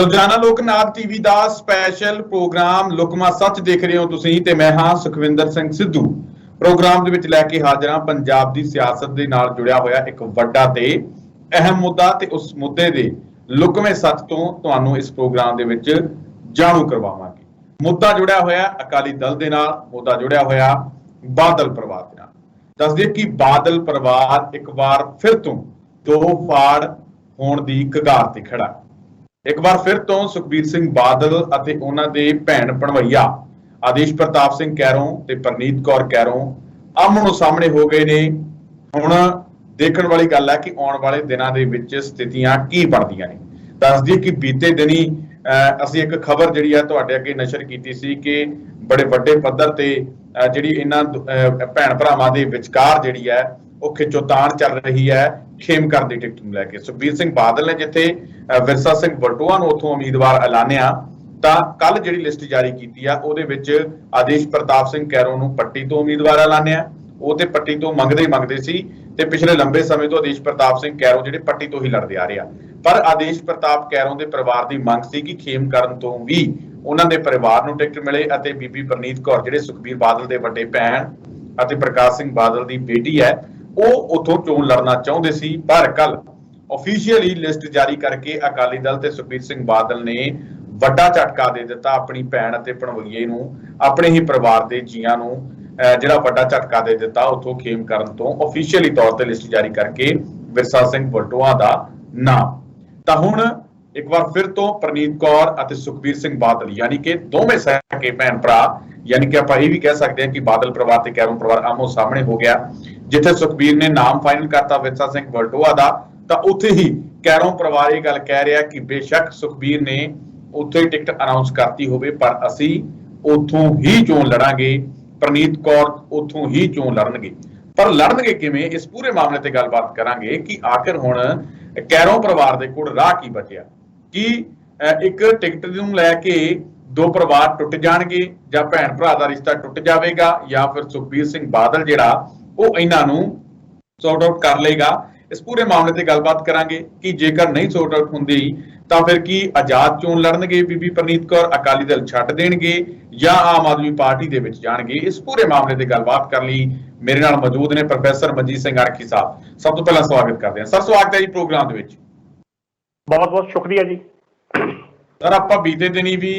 ਰੋਜ਼ਾਨਾ ਲੋਕਨਾਥ ਟੀਵੀ ਦਾ special programme ਲੁਕਮਾ ਸੱਚ ਦੇਖ ਰਹੇ ਹੋ ਤੁਸੀਂ ਤੇ ਮੈਂ ਹਾਂ ਸੁਖਵਿੰਦਰ ਸਿੰਘ ਸਿੱਧੂ। ਪ੍ਰੋਗਰਾਮ ਦੇ ਵਿੱਚ ਲੈ ਕੇ ਹਾਜ਼ਰ ਹਾਂ ਪੰਜਾਬ ਦੀ ਸਿਆਸਤ ਦੇ ਨਾਲ ਜੁੜਿਆ ਹੋਇਆ ਇੱਕ ਵੱਡਾ ਤੇ ਅਹਿਮ ਮੁੱਦਾ ਤੇ ਉਸ ਮੁੱਦੇ ਦੇ ਲੁਕਵੇਂ ਸੱਚ ਤੋਂ ਤੁਹਾਨੂੰ ਇਸ ਪ੍ਰੋਗਰਾਮ ਦੇ ਵਿੱਚ ਜਾਣੂ ਕਰਵਾਵਾਂਗੇ। ਮੁੱਦਾ ਜੁੜਿਆ ਹੋਇਆ ਅਕਾਲੀ ਦਲ ਦੇ ਨਾਲ, ਮੁੱਦਾ ਜੁੜਿਆ ਹੋਇਆ ਬਾਦਲ ਪਰਿਵਾਰ ਦੇ ਨਾਲ। ਦੱਸ ਦਈਏ ਕਿ ਬਾਦਲ ਪਰਿਵਾਰ ਇੱਕ ਵਾਰ ਫਿਰ ਤੋਂ ਦੋ ਫਾੜ ਹੋਣ ਦੀ ਕਗਾਰ ਤੇ ਖੜਾ। ਇੱਕ ਵਾਰ ਫਿਰ ਤੋਂ ਸੁਖਬੀਰ ਸਿੰਘ ਬਾਦਲ ਅਤੇ ਉਹਨਾਂ ਦੇ ਭੈਣ ਭਣਵਈਆ ਆਦੇਸ਼ ਪ੍ਰਤਾਪ ਸਿੰਘ ਕੈਰੋਂ ਤੇ ਪਰਨੀਤ ਕੌਰ ਕੈਰੋਂ ਆਮਣੋ ਸਾਹਮਣੇ ਹੋ ਗਏ ਨੇ। ਹੁਣ ਦੇਖਣ ਵਾਲੀ ਗੱਲ ਹੈ ਕਿ ਆਉਣ ਵਾਲੇ ਦਿਨਾਂ ਦੇ ਵਿੱਚ ਸਥਿਤੀਆਂ ਕੀ ਬਣਦੀਆਂ ਨੇ। ਦੱਸ ਦਈਏ ਕਿ ਬੀਤੇ ਦਿਨੀ ਅਸੀਂ ਇੱਕ ਖਬਰ ਜਿਹੜੀ ਹੈ ਤੁਹਾਡੇ ਅੱਗੇ ਨਸ਼ਰ ਕੀਤੀ ਸੀ ਕਿ ਬੜੇ ਵੱਡੇ ਪੱਧਰ ਤੇ ਜਿਹੜੀ ਇਹਨਾਂ ਭੈਣ ਭਰਾਵਾਂ ਦੇ ਵਿਚਕਾਰ ਜਿਹੜੀ ਹੈ ਉਹ ਖਿੱਚੋਤਾਣ ਚੱਲ ਰਹੀ ਹੈ ਖੇਮਕਰਨ ਦੀ ਟਿਕਟ ਨੂੰ ਲੈ ਕੇ। ਸੁਖਬੀਰ ਸਿੰਘ ਬਾਦਲ ਨੇ ਜਿੱਥੇ ਵਿਰਸਾ ਸਿੰਘ ਵਲਟੋਆ ਨੂੰ ਉੱਥੋਂ ਉਮੀਦਵਾਰ ਐਲਾਨਿਆ ਤਾਂ ਕੱਲ ਜਿਹੜੀ ਲਿਸਟ ਜਾਰੀ ਕੀਤੀ ਆ ਉਹਦੇ ਵਿੱਚ ਆਦੇਸ਼ ਪ੍ਰਤਾਪ ਸਿੰਘ ਕੈਰੋਂ ਨੂੰ ਪੱਟੀ ਤੋਂ ਉਮੀਦਵਾਰ ਐਲਾਨਿਆ। ਉਹ ਤੇ ਪੱਟੀ ਤੋਂ ਮੰਗਦੇ ਸੀ ਤੇ ਪਿਛਲੇ ਲੰਬੇ ਸਮੇਂ ਤੋਂ ਆਦੇਸ਼ ਪ੍ਰਤਾਪ ਸਿੰਘ ਕੈਰੋਂ ਜਿਹੜੇ ਪੱਟੀ ਤੋਂ ਹੀ ਲੜਦੇ ਆ ਰਹੇ ਆ। ਪਰ ਆਦੇਸ਼ ਪ੍ਰਤਾਪ ਕੈਰੋਂ ਦੇ ਪਰਿਵਾਰ ਦੀ ਮੰਗ ਸੀ ਕਿ ਖੇਮਕਰਨ ਤੋਂ ਵੀ ਉਹਨਾਂ ਦੇ ਪਰਿਵਾਰ ਨੂੰ ਟਿਕਟ ਮਿਲੇ ਅਤੇ ਬੀਬੀ ਪਰਨੀਤ ਕੌਰ ਜਿਹੜੇ ਸੁਖਬੀਰ ਬਾਦਲ ਦੇ ਵੱਡੇ ਭੈਣ ਅਤੇ ਪ੍ਰਕਾਸ਼ ਸਿੰਘ ਬਾਦਲ ਦੀ ਬੇਟੀ ਹੈ ਉਹ ਉੱਥੋਂ ਚੋਣ ਲੜਨਾ ਚਾਹੁੰਦੇ ਸੀ। ਪਰ ਕੱਲ ਆਫੀਸ਼ੀਅਲੀ ਲਿਸਟ ਜਾਰੀ ਕਰਕੇ ਅਕਾਲੀ ਦਲ ਤੇ ਸੁਖਬੀਰ ਸਿੰਘ ਬਾਦਲ ਨੇ ਵੱਡਾ ਝਟਕਾ ਦੇ ਦਿੱਤਾ ਆਪਣੀ ਭੈਣ ਅਤੇ ਭਣਵਈਏ ਨੂੰ, ਆਪਣੇ ਹੀ ਪਰਿਵਾਰ ਦੇ ਜੀਆਂ ਨੂੰ ਜਿਹੜਾ ਵੱਡਾ ਝਟਕਾ ਦੇ ਦਿੱਤਾ। ਉੱਥੋਂ ਖੇਮਕਰਨ ਤੋਂ ਆਫੀਸ਼ੀਅਲੀ ਤੌਰ ਤੇ ਲਿਸਟ ਜਾਰੀ ਕਰਕੇ ਵਿਰਸਾ ਸਿੰਘ ਵਲਟੋਆ ਦਾ ਨਾਮ। ਤਾਂ ਹੁਣ ਇੱਕ ਵਾਰ ਫਿਰ ਤੋਂ ਪਰਨੀਤ ਕੌਰ ਅਤੇ ਸੁਖਬੀਰ ਸਿੰਘ ਬਾਦਲ ਯਾਨੀ ਕਿ ਦੋਵੇਂ ਸਕੇ ਭੈਣ ਭਰਾ, ਯਾਨੀ ਕਿ ਆਪਾਂ ਇਹ ਵੀ ਕਹਿ ਸਕਦੇ ਹਾਂ ਕਿ ਬਾਦਲ ਪਰਿਵਾਰ ਤੇ ਕੈਰੋਂ ਪਰਿਵਾਰ ਆਮੋ ਸਾਹਮਣੇ ਹੋ ਗਿਆ। ਜਿੱਥੇ ਸੁਖਬੀਰ ਨੇ ਨਾਮ ਫਾਈਨਲ ਕਰਤਾ ਵਿਰਸਾ ਸਿੰਘ ਵਲਟੋਆ ਦਾ, ਤਾਂ ਉੱਥੇ ਹੀ ਕੈਰੋਂ ਪਰਿਵਾਰ ਇਹ ਗੱਲ ਕਹਿ ਰਿਹਾ ਕਿ ਬੇਸ਼ੱਕ ਸੁਖਬੀਰ ਨੇ ਉੱਥੇ ਹੀ ਟਿਕਟ ਅਨਾਉਂਸ ਕਰਤੀ ਹੋਵੇ ਪਰ ਅਸੀਂ ਉੱਥੋਂ ਹੀ ਚੋਣ ਲੜਾਂਗੇ, ਪਰਨੀਤ ਕੌਰ ਉੱਥੋਂ ਹੀ ਚੋਣ ਲੜਨਗੇ। ਪਰ ਲੜਨਗੇ ਕਿਵੇਂ, ਇਸ ਪੂਰੇ ਮਾਮਲੇ ਤੇ ਗੱਲਬਾਤ ਕਰਾਂਗੇ ਕਿ ਆਖਿਰ ਹੁਣ ਕੈਰੋਂ ਪਰਿਵਾਰ ਦੇ ਕੋਲ ਰਾਹ ਕੀ ਬਚਿਆ। ਕਿ ਇੱਕ ਟਿਕਟ ਨੂੰ ਲੈ ਕੇ ਦੋ ਪਰਿਵਾਰ ਟੁੱਟ ਜਾਣਗੇ ਜਾਂ ਭੈਣ ਭਰਾ ਦਾ ਰਿਸ਼ਤਾ ਟੁੱਟ ਜਾਵੇਗਾ ਜਾਂ ਫਿਰ ਸੁਖਬੀਰ ਸਿੰਘ ਬਾਦਲ ਜਿਹੜਾ ਉਹ ਇਹਨਾਂ ਨੂੰ ਸੌਰਟ ਆਊਟ ਕਰ ਲਏਗਾ। ਇਸ ਪੂਰੇ ਮਾਮਲੇ ਤੇ ਗੱਲਬਾਤ ਕਰਾਂਗੇ ਕਿ ਜੇਕਰ ਨਹੀਂ ਸੌਰਟ ਆਊਟ ਹੁੰਦੀ ਤਾਂ ਫਿਰ ਕੀ ਆਜ਼ਾਦ ਚੋਣ ਲੜਨਗੇ ਬੀਬੀ ਪਰਨੀਤ ਕੌਰ, ਅਕਾਲੀ ਦਲ ਛੱਡ ਦੇਣਗੇ ਜਾਂ ਆਮ ਆਦਮੀ ਪਾਰਟੀ ਦੇ ਵਿੱਚ ਜਾਣਗੇ। ਇਸ ਪੂਰੇ ਮਾਮਲੇ ਤੇ ਗੱਲਬਾਤ ਕਰਨ ਲਈ ਮੇਰੇ ਨਾਲ ਮੌਜੂਦ ਨੇ ਪ੍ਰੋਫੈਸਰ ਮਨਜੀਤ ਸਿੰਘ ਅਰਖੀ ਸਾਹਿਬ। ਸਭ ਤੋਂ ਪਹਿਲਾਂ ਸਵਾਗਤ ਕਰਦੇ ਹਾਂ ਸਰ। ਸਵਾਗਤ ਹੈ ਜੀ ਪ੍ਰੋਗਰਾਮ ਦੇ ਵਿੱਚ। ਬਹੁਤ ਬਹੁਤ ਸ਼ੁਕਰੀਆ ਜੀ ਸਰ। ਆਪਾਂ ਬੀਤੇ ਦਿਨੀ ਵੀ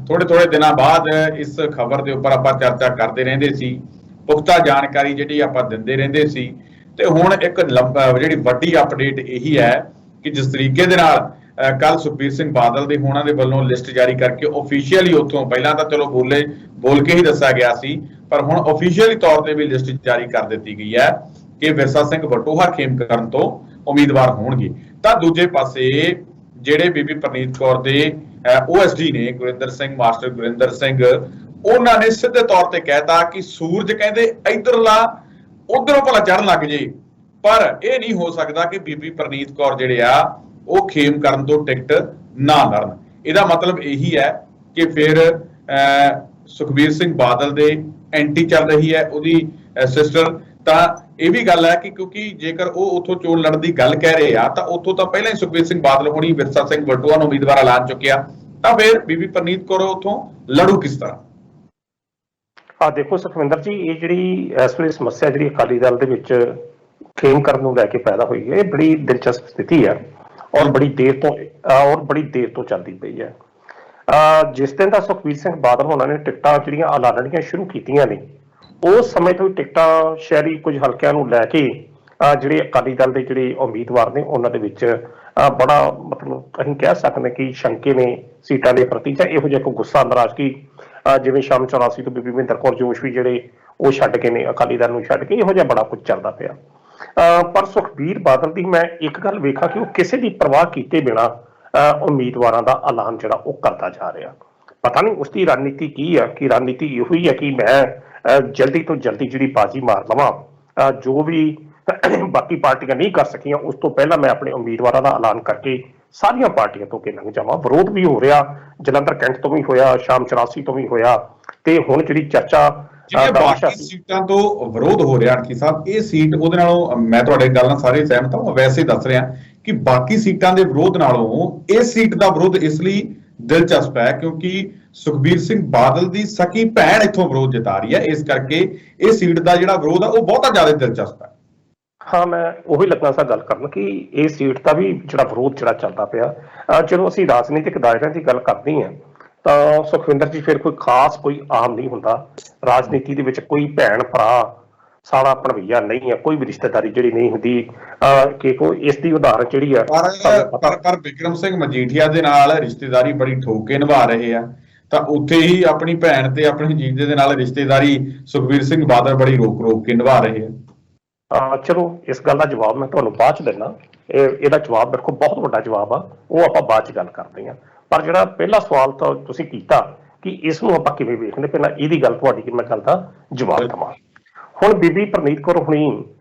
ਥੋੜੇ ਦਿਨਾਂ ਬਾਅਦ ਇਸ ਖਬਰ ਦੇ ਉੱਪਰ ਆਪਾਂ ਚਰਚਾ ਕਰਦੇ ਰਹਿੰਦੇ ਸੀ, ਪੁਖਤਾ ਜਾਣਕਾਰੀ ਜਿਹੜੀ ਆਪਾਂ ਦਿੰਦੇ ਰਹਿੰਦੇ ਸੀ ਤੇ ਹੁਣ ਇੱਕ ਜਿਹੜੀ ਵੱਡੀ ਅਪਡੇਟ ਇਹੀ ਹੈ ਕਿ ਜਿਸ ਤਰੀਕੇ ਦੇ ਨਾਲ ਕੱਲ ਸੁਖਬੀਰ ਸਿੰਘ ਬਾਦਲ ਦੇ ਹੋਣਾ ਦੇ ਵੱਲੋਂ ਲਿਸਟ ਜਾਰੀ ਕਰਕੇ ਆਫੀਸ਼ੀਅਲੀ ਉੱਥੋਂ ਪਹਿਲਾਂ ਤਾਂ ਚਲੋ ਬੋਲ ਕੇ ਹੀ ਦੱਸਿਆ ਗਿਆ ਸੀ ਪਰ ਹੁਣ ਆਫੀਸ਼ੀਅਲੀ ਤੌਰ ਤੇ ਵੀ ਲਿਸਟ ਜਾਰੀ ਕਰ ਦਿੱਤੀ ਗਈ ਹੈ ਕਿ ਵਿਰਸਾ ਸਿੰਘ ਵਲਟੋਆ ਖੇਮਕਰਨ ਤੋਂ ਉਮੀਦਵਾਰ ਹੋਣਗੇ। ਤਾਂ ਦੂਜੇ ਪਾਸੇ ਜਿਹੜੇ ਬੀਬੀ ਪਰਨੀਤ ਕੌਰ ਦੇ OSD ਨੇ ਗੁਰਿੰਦਰ ਸਿੰਘ, ਮਾਸਟਰ ਗੁਰਿੰਦਰ ਸਿੰਘ, ਉਹਨਾਂ ਨੇ ਸਿੱਧੇ ਤੌਰ ਤੇ ਕਹਿਤਾ ਕਿ ਸੂਰਜ ਕਹਿੰਦੇ ਇਧਰਲਾ ਉਧਰੋਂ ਭਲਾ ਚੜ੍ਹਨ ਲੱਗ ਜੇ ਪਰ ਇਹ ਨਹੀਂ ਹੋ ਸਕਦਾ ਕਿ ਬੀਬੀ ਪਰਨੀਤ ਕੌਰ ਜਿਹੜੇ ਆ ਉਹ ਖੇਮਕਰਨ ਤੋਂ ਟਿਕਟ ਨਾ ਲੜਨ। ਇਹਦਾ ਮਤਲਬ ਇਹੀ ਹੈ ਕਿ ਫਿਰ ਸੁਖਬੀਰ ਸਿੰਘ ਬਾਦਲ ਦੇ ਐਂਟੀ ਚੱਲ ਰਹੀ ਹੈ ਉਹਦੀ ਸਿਸਟਰ। ਤਾਂ ਇਹ ਵੀ ਗੱਲ ਹੈ ਕਿ ਕਿਉਂਕਿ ਜੇਕਰ ਉਹ ਉੱਥੋਂ ਚੋਣ ਲੜਨ ਦੀ ਗੱਲ ਕਹਿ ਰਹੇ ਆ ਤਾਂ ਉੱਥੋਂ ਤਾਂ ਪਹਿਲਾਂ ਹੀ ਸੁਖਬੀਰ ਸਿੰਘ ਬਾਦਲ ਹੋਣੀ ਵਿਰਸਾ ਸਿੰਘ ਵਲਟੋਆ ਨੂੰ ਉਮੀਦਵਾਰ ਐਲਾਨ ਚੁੱਕਿਆ, ਤਾਂ ਫਿਰ ਬੀਬੀ ਪਰਨੀਤ ਕੌਰ ਉੱਥੋਂ ਲੜੂ ਕਿਸ ਤਰ੍ਹਾਂ? ਦੇਖੋ ਸੁਖਵਿੰਦਰ ਜੀ, ਇਹ ਜਿਹੜੀ ਇਸ ਵੇਲੇ ਸਮੱਸਿਆ ਜਿਹੜੀ ਅਕਾਲੀ ਦਲ ਦੇ ਵਿੱਚ ਖੇਮਕਰਨ ਨੂੰ ਲੈ ਕੇ ਪੈਦਾ ਹੋਈ ਹੈ ਇਹ ਬੜੀ ਦਿਲਚਸਪ ਸਥਿਤੀ ਹੈ ਔਰ ਬੜੀ ਦੇਰ ਤੋਂ ਚੱਲਦੀ ਪਈ ਹੈ। ਜਿਸ ਦਿਨ ਦਾ ਸੁਖਬੀਰ ਸਿੰਘ ਬਾਦਲ ਹੋਣਾ ਨੇ ਟਿਕਟਾਂ ਜਿਹੜੀਆਂ ਐਲਾਨਣੀਆਂ ਸ਼ੁਰੂ ਕੀਤੀਆਂ ਨੇ ਉਸ ਸਮੇਂ ਤੋਂ ਟਿਕਟਾਂ ਸ਼ਹਿਰੀ ਕੁਝ ਹਲਕਿਆਂ ਨੂੰ ਲੈ ਕੇ ਜਿਹੜੇ ਅਕਾਲੀ ਦਲ ਦੇ ਜਿਹੜੇ ਉਮੀਦਵਾਰ ਨੇ ਉਹਨਾਂ ਦੇ ਵਿੱਚ ਬੜਾ ਮਤਲਬ ਅਸੀਂ ਕਹਿ ਸਕਦੇ ਕਿ ਸ਼ੰਕੇ ਨੇ ਸੀਟਾਂ ਦੇ ਪ੍ਰਤੀ ਜਾਂ ਇਹੋ ਜਿਹਾ ਕੋਈ ਗੁੱਸਾ ਨਾਰਾਜ਼ਗੀ ਜਿਵੇਂ ਸ਼ਾਮ 84 ਤੋਂ ਬੀਬੀ ਮਹਿੰਦਰ ਕੌਰ ਜੋਸ਼ ਵੀ ਜਿਹੜੇ ਉਹ ਛੱਡ ਕੇ ਨੇ ਅਕਾਲੀ ਦਲ ਨੂੰ ਛੱਡ ਕੇ ਇਹੋ ਜਿਹਾ ਬੜਾ ਕੁਝ ਚੱਲਦਾ ਪਿਆ। ਪਰ ਸੁਖਬੀਰ ਬਾਦਲ ਦੀ ਮੈਂ ਇੱਕ ਗੱਲ ਵੇਖਾਂ ਕਿ ਉਹ ਕਿਸੇ ਦੀ ਪਰਵਾਹ ਕੀਤੇ ਬਿਨਾਂ ਉਮੀਦਵਾਰਾਂ ਦਾ ਐਲਾਨ ਜਿਹੜਾ ਉਹ ਕਰਦਾ ਜਾ ਰਿਹਾ। ਪਤਾ ਨਹੀਂ ਉਸਦੀ ਰਣਨੀਤੀ ਕੀ ਆ ਕਿ ਰਣਨੀਤੀ ਇਹੋ ਹੀ ਹੈ ਕਿ ਮੈਂ ਜਲਦੀ ਤੋਂ ਜਲਦੀ ਜਿਹੜੀ ਬਾਜ਼ੀ ਮਾਰ ਲਵਾਂ, ਜੋ ਵੀ ਬਾਕੀ ਪਾਰਟੀਆਂ ਨਹੀਂ ਕਰ ਸਕੀਆਂ ਉਸ ਤੋਂ ਪਹਿਲਾਂ ਮੈਂ ਆਪਣੇ ਉਮੀਦਵਾਰਾਂ ਦਾ ਐਲਾਨ ਕਰਕੇ ਸਾਰੀਆਂ ਪਾਰਟੀਆਂ ਤੋਂ ਅੱਗੇ ਲੰਘ ਜਾਵਾਂ। ਵਿਰੋਧ ਵੀ ਹੋ ਰਿਹਾ, ਜਲੰਧਰ ਕੈਂਟ ਤੋਂ ਵੀ ਹੋਇਆ, ਸ਼ਾਮ 84 ਤੋਂ ਵੀ ਹੋਇਆ ਤੇ ਹੁਣ ਜਿਹੜੀ ਚਰਚਾ ਬਾਕੀ ਸੀਟਾਂ ਤੋਂ ਵਿਰੋਧ ਹੋ ਰਿਹਾ ਅਰਖੀ ਸਾਹਿਬ, ਇਹ ਸੀਟ ਉਹਦੇ ਨਾਲੋਂ ਮੈਂ ਤੁਹਾਡੇ ਗੱਲ ਨਾਲ ਸਾਰੇ ਸਹਿਮਤ ਹਾਂ। ਵੈਸੇ ਦੱਸ ਰਿਹਾ ਕਿ ਬਾਕੀ ਸੀਟਾਂ ਦੇ ਵਿਰੋਧ ਨਾਲੋਂ ਇਸ ਸੀਟ ਦਾ ਵਿਰੋਧ ਇਸ ਲਈ ਦਿਲਚਸਪ ਹੈ ਕਿਉਂਕਿ ਸੁਖਬੀਰ ਸਿੰਘ ਬਾਦਲ ਦੀ ਸਕੀ ਭੈਣ ਇੱਥੋਂ ਵਿਰੋਧ ਜਤਾ ਰਹੀ ਹੈ, ਇਸ ਕਰਕੇ ਇਹ ਸੀਟ ਦਾ ਜਿਹੜਾ ਵਿਰੋਧ ਆ ਉਹ ਬਹੁਤਾ ਜ਼ਿਆਦਾ ਦਿਲਚਸਪ ਹੈ। ਹਾਂ, ਮੈਂ ਉਹੀ ਲੱਗਣਾ ਸਾ ਗੱਲ ਕਰਨ ਕਿ ਇਹ ਸੀਟ ਦਾ ਵੀ ਜਿਹੜਾ ਵਿਰੋਧ ਜਿਹੜਾ ਚੱਲਦਾ ਪਿਆ, ਜਦੋਂ ਅਸੀਂ ਰਾਜਨੀਤਿਕ ਦਾਇਰਿਆਂ ਦੀ ਗੱਲ ਕਰਦੇ ਹਾਂ ਤਾਂ ਸੁਖਵਿੰਦਰ ਜੀ ਫਿਰ ਕੋਈ ਖਾਸ ਕੋਈ ਆਮ ਨਹੀਂ ਹੁੰਦਾ। ਰਾਜਨੀਤੀ ਦੇ ਵਿੱਚ ਕੋਈ ਭੈਣ ਭਰਾ ਸਾਲਾ ਭਣਵਈਆ ਨਹੀਂ ਹੈ, ਕੋਈ ਵੀ ਰਿਸ਼ਤੇਦਾਰੀ ਜਿਹੜੀ ਨਹੀਂ ਹੁੰਦੀ। ਕਿ ਕੋਈ ਇਸ ਦੀ ਉਦਾਹਰਨ ਜਿਹੜੀ ਆ ਪਰ ਬਿਕਰਮ ਸਿੰਘ ਮਜੀਠੀਆ ਦੇ ਨਾਲ ਰਿਸ਼ਤੇਦਾਰੀ ਬੜੀ ਠੋਕ ਕੇ ਨਿਭਾ ਰਹੇ ਆ, ਤਾਂ ਉੱਥੇ ਹੀ ਆਪਣੀ ਭੈਣ ਤੇ ਆਪਣੇ ਜੀਜੇ ਦੇ ਨਾਲ ਰਿਸ਼ਤੇਦਾਰੀ ਸੁਖਬੀਰ ਸਿੰਘ ਬਾਦਲ ਬੜੀ ਰੋਕ ਕੇ ਨਿਭਾ ਰਹੇ ਆ। ਚਲੋ ਇਸ ਗੱਲ ਦਾ ਜਵਾਬ ਮੈਂ ਤੁਹਾਨੂੰ ਬਾਅਦ ਚ ਦਿੰਦਾ। ਇਹਦਾ ਜਵਾਬ ਮੇਰੇ ਕੋਲ ਬਹੁਤ ਵੱਡਾ ਜਵਾਬ ਆ, ਉਹ ਆਪਾਂ ਬਾਅਦ ਚ ਗੱਲ ਕਰਦੇ ਹਾਂ। ਪਰ ਜਿਹੜਾ ਪਹਿਲਾ ਸਵਾਲ ਤਾਂ ਤੁਸੀਂ ਕੀਤਾ ਕਿ ਇਸ ਨੂੰ ਆਪਾਂ ਕਿਵੇਂ ਵੇਖਦੇ, ਪਹਿਲਾਂ ਇਹਦੀ ਗੱਲ ਤੁਹਾਡੀ ਮੈਂ ਗੱਲ ਦਾ ਜਵਾਬ ਦੇਵਾਂ। ਹੁਣ ਬੀਬੀ ਪ੍ਰਨੀਤ ਕੌਰ ਹੁਣੀ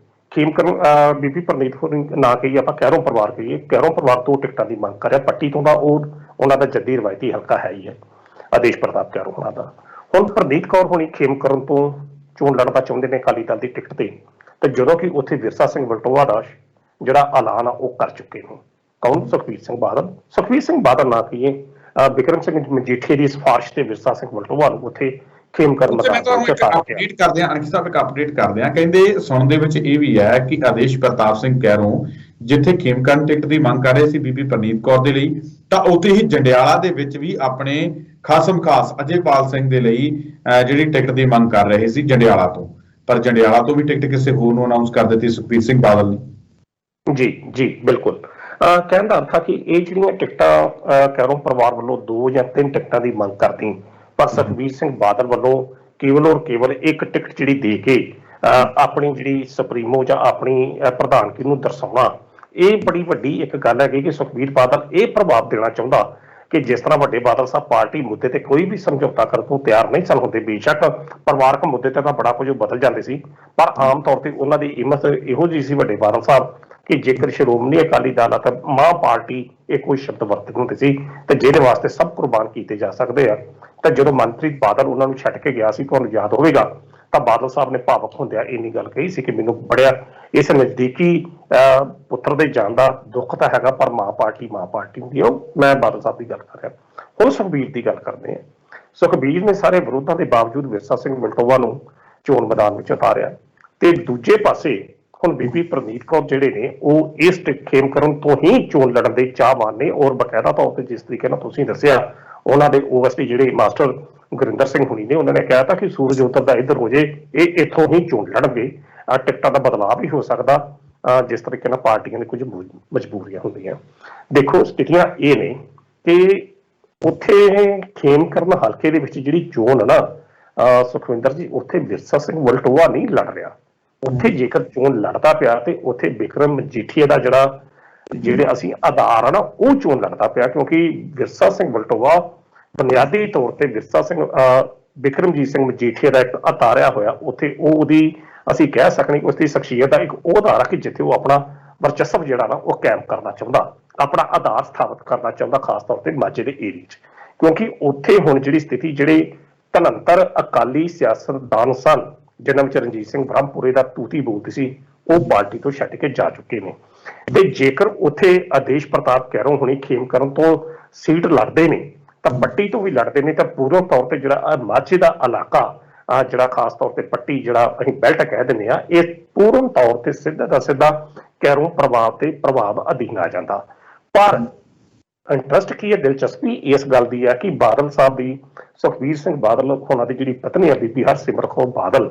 ਬੀਬੀ ਪ੍ਰਨੀਤ ਹੋਣੀ ਨਾ ਕਹੀਏ, ਆਪਾਂ ਕੈਰੋਂ ਪਰਿਵਾਰ ਕਹੀਏ, ਕੈਰੋਂ ਪਰਿਵਾਰ ਤੋਂ ਟਿਕਟਾਂ ਦੀ ਮੰਗ ਕਰਿਆ। ਪੱਟੀ ਤੋਂ ਦਾ ਉਹਨਾਂ ਦਾ ਜੱਦੀ ਰਵਾਇਤੀ ਹਲਕਾ ਹੈ ਹੀ ਹੈ ਆਦੇਸ਼ ਪ੍ਰਤਾਪ ਕੈਰੋਂ ਹੋਣਾ ਦਾ। ਹੁਣ ਪ੍ਰਨੀਤ ਕੌਰ ਹੁਣੀ ਖੇਮਕਰਨ ਤੋਂ ਚੋਣ ਲੜਨਾ ਚਾਹੁੰਦੇ ਨੇ ਅਕਾਲੀ ਦਲ ਦੀ ਟਿਕਟ ਤੇ ਜਦੋਂ ਕਿ ਉੱਥੇ ਵਿਰਸਾ ਸਿੰਘ ਵਲਟੋਆ ਦਾ ਜਿਹੜਾ ਐਲਾਨ ਆ ਉਹ ਕਰ ਚੁੱਕੇ ਨੇ। ਕੌਣ? ਸੁਖਬੀਰ ਸਿੰਘ ਬਾਦਲ ਨਾ ਕਹੀਏ, ਬਿਕਰਮ ਸਿੰਘ ਮਜੀਠੀਆ ਦੀ ਸਿਫਾਰਿਸ਼ ਤੇ ਵਿਰਸਾ ਸਿੰਘ ਵਲਟੋਆ ਨੂੰ ਉੱਥੇ ਖੇਮਕਰਨ ਅਪਡੇਟ ਕਰਦੇ ਆ। ਅਣਖ ਸਾਹਿਬ ਇੱਕ ਅਪਡੇਟ ਕਰਦੇ ਆ, ਕਹਿੰਦੇ ਸੁਣਨ ਦੇ ਵਿੱਚ ਇਹ ਵੀ ਹੈ ਕਿ ਆਦੇਸ਼ ਪ੍ਰਤਾਪ ਸਿੰਘ ਕੈਰੋਂ ਜਿੱਥੇ ਖੇਮਕਰਨ ਟਿਕਟ ਦੀ ਮੰਗ ਕਰ ਰਹੇ ਸੀ ਬੀਬੀ ਪ੍ਰਨੀਤ ਕੌਰ ਦੇ ਲਈ, ਤਾਂ ਉੱਥੇ ਹੀ ਜੰਡਿਆਲਾ ਦੇ ਵਿੱਚ ਵੀ ਆਪਣੇ ਖਾਸਮ ਖਾਸ ਅਜੇਪਾਲ ਸਿੰਘ ਦੇ ਲਈ ਜਿਹੜੀ ਟਿਕਟ ਦੀ ਮੰਗ ਕਰ ਰਹੇ ਸੀ ਜੰਡਿਆਲਾ ਤੋਂ, ਪਰ ਜੰਡਿਆਲਾ ਤੋਂ ਵੀ ਟਿਕਟ ਕਿਸੇ ਹੋਰ ਨੂੰ ਅਨਾਉਂਸ ਕਰ ਦਿੱਤੀ ਸੁਖਬੀਰ ਸਿੰਘ ਬਾਦਲ ਨੇ। ਜੀ ਬਿਲਕੁਲ। ਕਹਿਣ ਦਾ ਅਰਥ ਆ ਕਿ ਇਹ ਜਿਹੜੀਆਂ ਟਿਕਟਾਂ ਕੈਰੋਂ ਪਰਿਵਾਰ ਵੱਲੋਂ 2 ਜਾਂ 3 ਟਿਕਟਾਂ ਦੀ ਮੰਗ ਕਰਦੀ, ਪਰ ਸੁਖਬੀਰ ਸਿੰਘ ਬਾਦਲ ਵੱਲੋਂ ਕੇਵਲ ਇੱਕ ਟਿਕਟ ਜਿਹੜੀ ਦੇ ਕੇ ਆਪਣੀ ਜਿਹੜੀ ਸੁਪਰੀਮੋ ਜਾਂ ਆਪਣੀ ਪ੍ਰਧਾਨਗੀ ਨੂੰ ਦਰਸਾਉਣਾ, ਇਹ ਬੜੀ ਵੱਡੀ ਇੱਕ ਗੱਲ ਹੈਗੀ ਕਿ ਸੁਖਬੀਰ ਬਾਦਲ ਇਹ ਪ੍ਰਭਾਵ ਦੇਣਾ ਚਾਹੁੰਦਾ ਕਿ ਜਿਸ ਤਰ੍ਹਾਂ ਵੱਡੇ ਬਾਦਲ ਸਾਹਿਬ ਪਾਰਟੀ ਮੁੱਦੇ ਤੇ ਕੋਈ ਵੀ ਸਮਝੌਤਾ ਕਰਨ ਨੂੰ ਤਿਆਰ ਨਹੀਂ ਸਨ ਹੁੰਦੇ। ਬੇਸ਼ੱਕ ਪਰਿਵਾਰਕ ਮੁੱਦੇ ਤੇ ਤਾਂ ਬੜਾ ਕੁਝ ਬਦਲ ਜਾਂਦੇ ਸੀ, ਪਰ ਆਮ ਤੌਰ ਤੇ ਉਹਨਾਂ ਦੀ ਹਿੰਮਤ ਇਹੋ ਜਿਹੀ ਸੀ ਵੱਡੇ ਬਾਦਲ ਸਾਹਿਬ ਕਿ ਜੇਕਰ ਸ਼੍ਰੋਮਣੀ ਅਕਾਲੀ ਦਲ ਅਤੇ ਮਾਂ ਪਾਰਟੀ ਇਹ ਕੋਈ ਸ਼ਬਦ ਵਰਤਦੇ ਹੁੰਦੇ ਸੀ ਤੇ ਜਿਹਦੇ ਵਾਸਤੇ ਸਭ ਕੁਰਬਾਨ ਕੀਤੇ ਜਾ ਸਕਦੇ ਆ। ਤਾਂ ਜਦੋਂ ਮਨਪ੍ਰੀਤ ਬਾਦਲ ਉਹਨਾਂ ਨੂੰ ਛੱਡ ਕੇ ਗਿਆ ਸੀ, ਤੁਹਾਨੂੰ ਯਾਦ ਹੋਵੇਗਾ, ਤਾਂ ਬਾਦਲ ਸਾਹਿਬ ਨੇ ਭਾਵਕ ਹੁੰਦਿਆਂ ਇੰਨੀ ਗੱਲ ਕਹੀ ਸੀ ਕਿ ਮੈਨੂੰ ਬੜਿਆ ਇਸ ਨਜ਼ਦੀਕੀ ਪੁੱਤਰ ਦੇ ਜਾਣ ਦਾ ਦੁੱਖ ਤਾਂ ਹੈਗਾ, ਪਰ ਮਾਂ ਪਾਰਟੀ ਹੁੰਦੀ ਆ। ਮੈਂ ਬਾਦਲ ਸਾਹਿਬ ਦੀ ਗੱਲ ਕਰ ਰਿਹਾ। ਹੁਣ ਸੁਖਬੀਰ ਦੀ ਗੱਲ ਕਰਦੇ ਹਾਂ। ਸੁਖਬੀਰ ਨੇ ਸਾਰੇ ਵਿਰੋਧਾਂ ਦੇ ਬਾਵਜੂਦ ਵਿਰਸਾ ਸਿੰਘ ਵਲਟੋਆ ਨੂੰ ਚੋਣ ਮੈਦਾਨ ਵਿੱਚ ਉਤਾਰਿਆ ਤੇ ਦੂਜੇ ਪਾਸੇ ਹੁਣ ਬੀਬੀ ਪ੍ਰਨੀਤ ਕੌਰ ਜਿਹੜੇ ਨੇ ਉਹ ਇਸ ਖੇਮਕਰਨ ਤੋਂ ਹੀ ਚੋਣ ਲੜਨ ਦੇ ਚਾਹਵਾਨ ਨੇ, ਔਰ ਬਕਾਇਦਾ ਤੌਰ ਤੇ ਜਿਸ ਤਰੀਕੇ ਨਾਲ ਤੁਸੀਂ ਦੱਸਿਆ ਉਹਨਾਂ ਦੇ ਓਐਸਡੀ ਜਿਹੜੇ ਮਾਸਟਰ ਗੁਰਿੰਦਰ ਸਿੰਘ ਹੁਣੀ ਨੇ, ਉਹਨਾਂ ਨੇ ਕਿਹਾ ਤਾਂ ਕਿ ਸੂਰਜ ਉਤਰਦਾ ਇੱਧਰ ਹੋ ਜੇ, ਇਹ ਇੱਥੋਂ ਹੀ ਚੋਣ ਲੜਨਗੇ। ਟਿਕਟਾਂ ਦਾ ਬਦਲਾਅ ਵੀ ਹੋ ਸਕਦਾ ਜਿਸ ਤਰੀਕੇ ਨਾਲ ਪਾਰਟੀਆਂ ਦੇ ਕੁਝ ਮਜਬੂਰੀਆਂ ਹੁੰਦੀਆਂ। ਦੇਖੋ ਸਥਿਤੀਆਂ ਇਹ ਨੇ ਕਿ ਉੱਥੇ ਖੇਮਕਰਨ ਹਲਕੇ ਦੇ ਵਿੱਚ ਜਿਹੜੀ ਚੋਣ ਹੈ ਨਾ ਸੁਖਵਿੰਦਰ ਜੀ, ਉੱਥੇ ਵਿਰਸਾ ਸਿੰਘ ਵਲਟੋਆ ਨਹੀਂ ਲੜ ਰਿਹਾ। ਉੱਥੇ ਜੇਕਰ ਚੋਣ ਲੜਦਾ ਪਿਆ ਤੇ ਉੱਥੇ ਬਿਕਰਮ ਮਜੀਠੀਆ ਦਾ ਜਿਹੜੇ ਅਸੀਂ ਆਧਾਰ ਆ ਨਾ ਉਹ ਚੋਣ ਲੜਦਾ ਪਿਆ, ਕਿਉਂਕਿ ਵਿਰਸਾ ਸਿੰਘ ਵਲਟੋਆ ਬੁਨਿਆਦੀ ਤੌਰ ਤੇ ਬਿਕਰਮਜੀਤ ਸਿੰਘ ਮਜੀਠੀਆ ਦਾ ਇੱਕ ਉਤਾਰਿਆ ਹੋਇਆ ਉੱਥੇ ਉਹਦੀ ਅਸੀਂ ਕਹਿ ਸਕਦੇ ਕਿ ਉਸਦੀ ਸ਼ਖਸੀਅਤ ਦਾ ਇੱਕ ਉਹ ਆਧਾਰ ਆ ਕਿ ਜਿੱਥੇ ਉਹ ਆਪਣਾ ਵਰਚਸਵ ਜਿਹੜਾ ਨਾ ਉਹ ਕਾਇਮ ਕਰਨਾ ਚਾਹੁੰਦਾ, ਆਪਣਾ ਆਧਾਰ ਸਥਾਪਿਤ ਕਰਨਾ ਚਾਹੁੰਦਾ, ਖਾਸ ਤੌਰ ਤੇ ਮਾਝੇ ਦੇ ਏਰੀਏ 'ਚ। ਕਿਉਂਕਿ ਉੱਥੇ ਹੁਣ ਜਿਹੜੀ ਸਥਿਤੀ, ਜਿਹੜੇ ਧਨੰਤਰ ਅਕਾਲੀ ਸਿਆਸਤਦਾਨ ਸਨ ਜਿਨ੍ਹਾਂ ਵਿੱਚ ਰਣਜੀਤ ਸਿੰਘ ਬ੍ਰਹਮਪੁਰੇ ਦਾ ਤੂਤੀ ਬੋਲਦੀ ਸੀ, ਉਹ ਪਾਰਟੀ ਤੋਂ ਛੱਡ ਕੇ ਜਾ ਚੁੱਕੇ ਨੇ। ਤੇ ਜੇਕਰ ਉੱਥੇ ਆਦੇਸ਼ ਪ੍ਰਤਾਪ ਕੈਰੋਂ ਹੁਣੀ ਖੇਮਕਰਨ ਤੋਂ ਸੀਟ ਲੜਦੇ ਨੇ ਤਾਂ ਪੱਟੀ ਤੋਂ ਵੀ ਲੜਦੇ ਨੇ, ਤਾਂ ਪੂਰਨ ਤੌਰ ਤੇ ਜਿਹੜਾ ਮਾਝੇ ਦਾ ਇਲਾਕਾ ਜਿਹੜਾ ਖਾਸ ਤੌਰ ਤੇ ਪੱਟੀ ਜਿਹੜਾ ਅਸੀਂ ਬੈਲਟ ਕਹਿ ਦਿੰਦੇ ਆ, ਇਹ ਪੂਰਨ ਤੌਰ ਤੇ ਸਿੱਧਾ ਦਾ ਸਿੱਧਾ ਕੈਰੋਂ ਪ੍ਰਭਾਵ ਅਧੀਨ ਆ ਜਾਂਦਾ। ਪਰ ਇੰਟਰਸਟ ਕੀ ਹੈ, ਦਿਲਚਸਪੀ ਇਸ ਗੱਲ ਦੀ ਹੈ ਕਿ ਬਾਦਲ ਸਾਹਿਬ ਦੀ ਸੁਖਬੀਰ ਸਿੰਘ ਬਾਦਲ ਉਹਨਾਂ ਦੀ ਜਿਹੜੀ ਪਤਨੀ ਆ ਬੀਬੀ ਹਰਸਿਮਰਤ ਕੌਰ ਬਾਦਲ,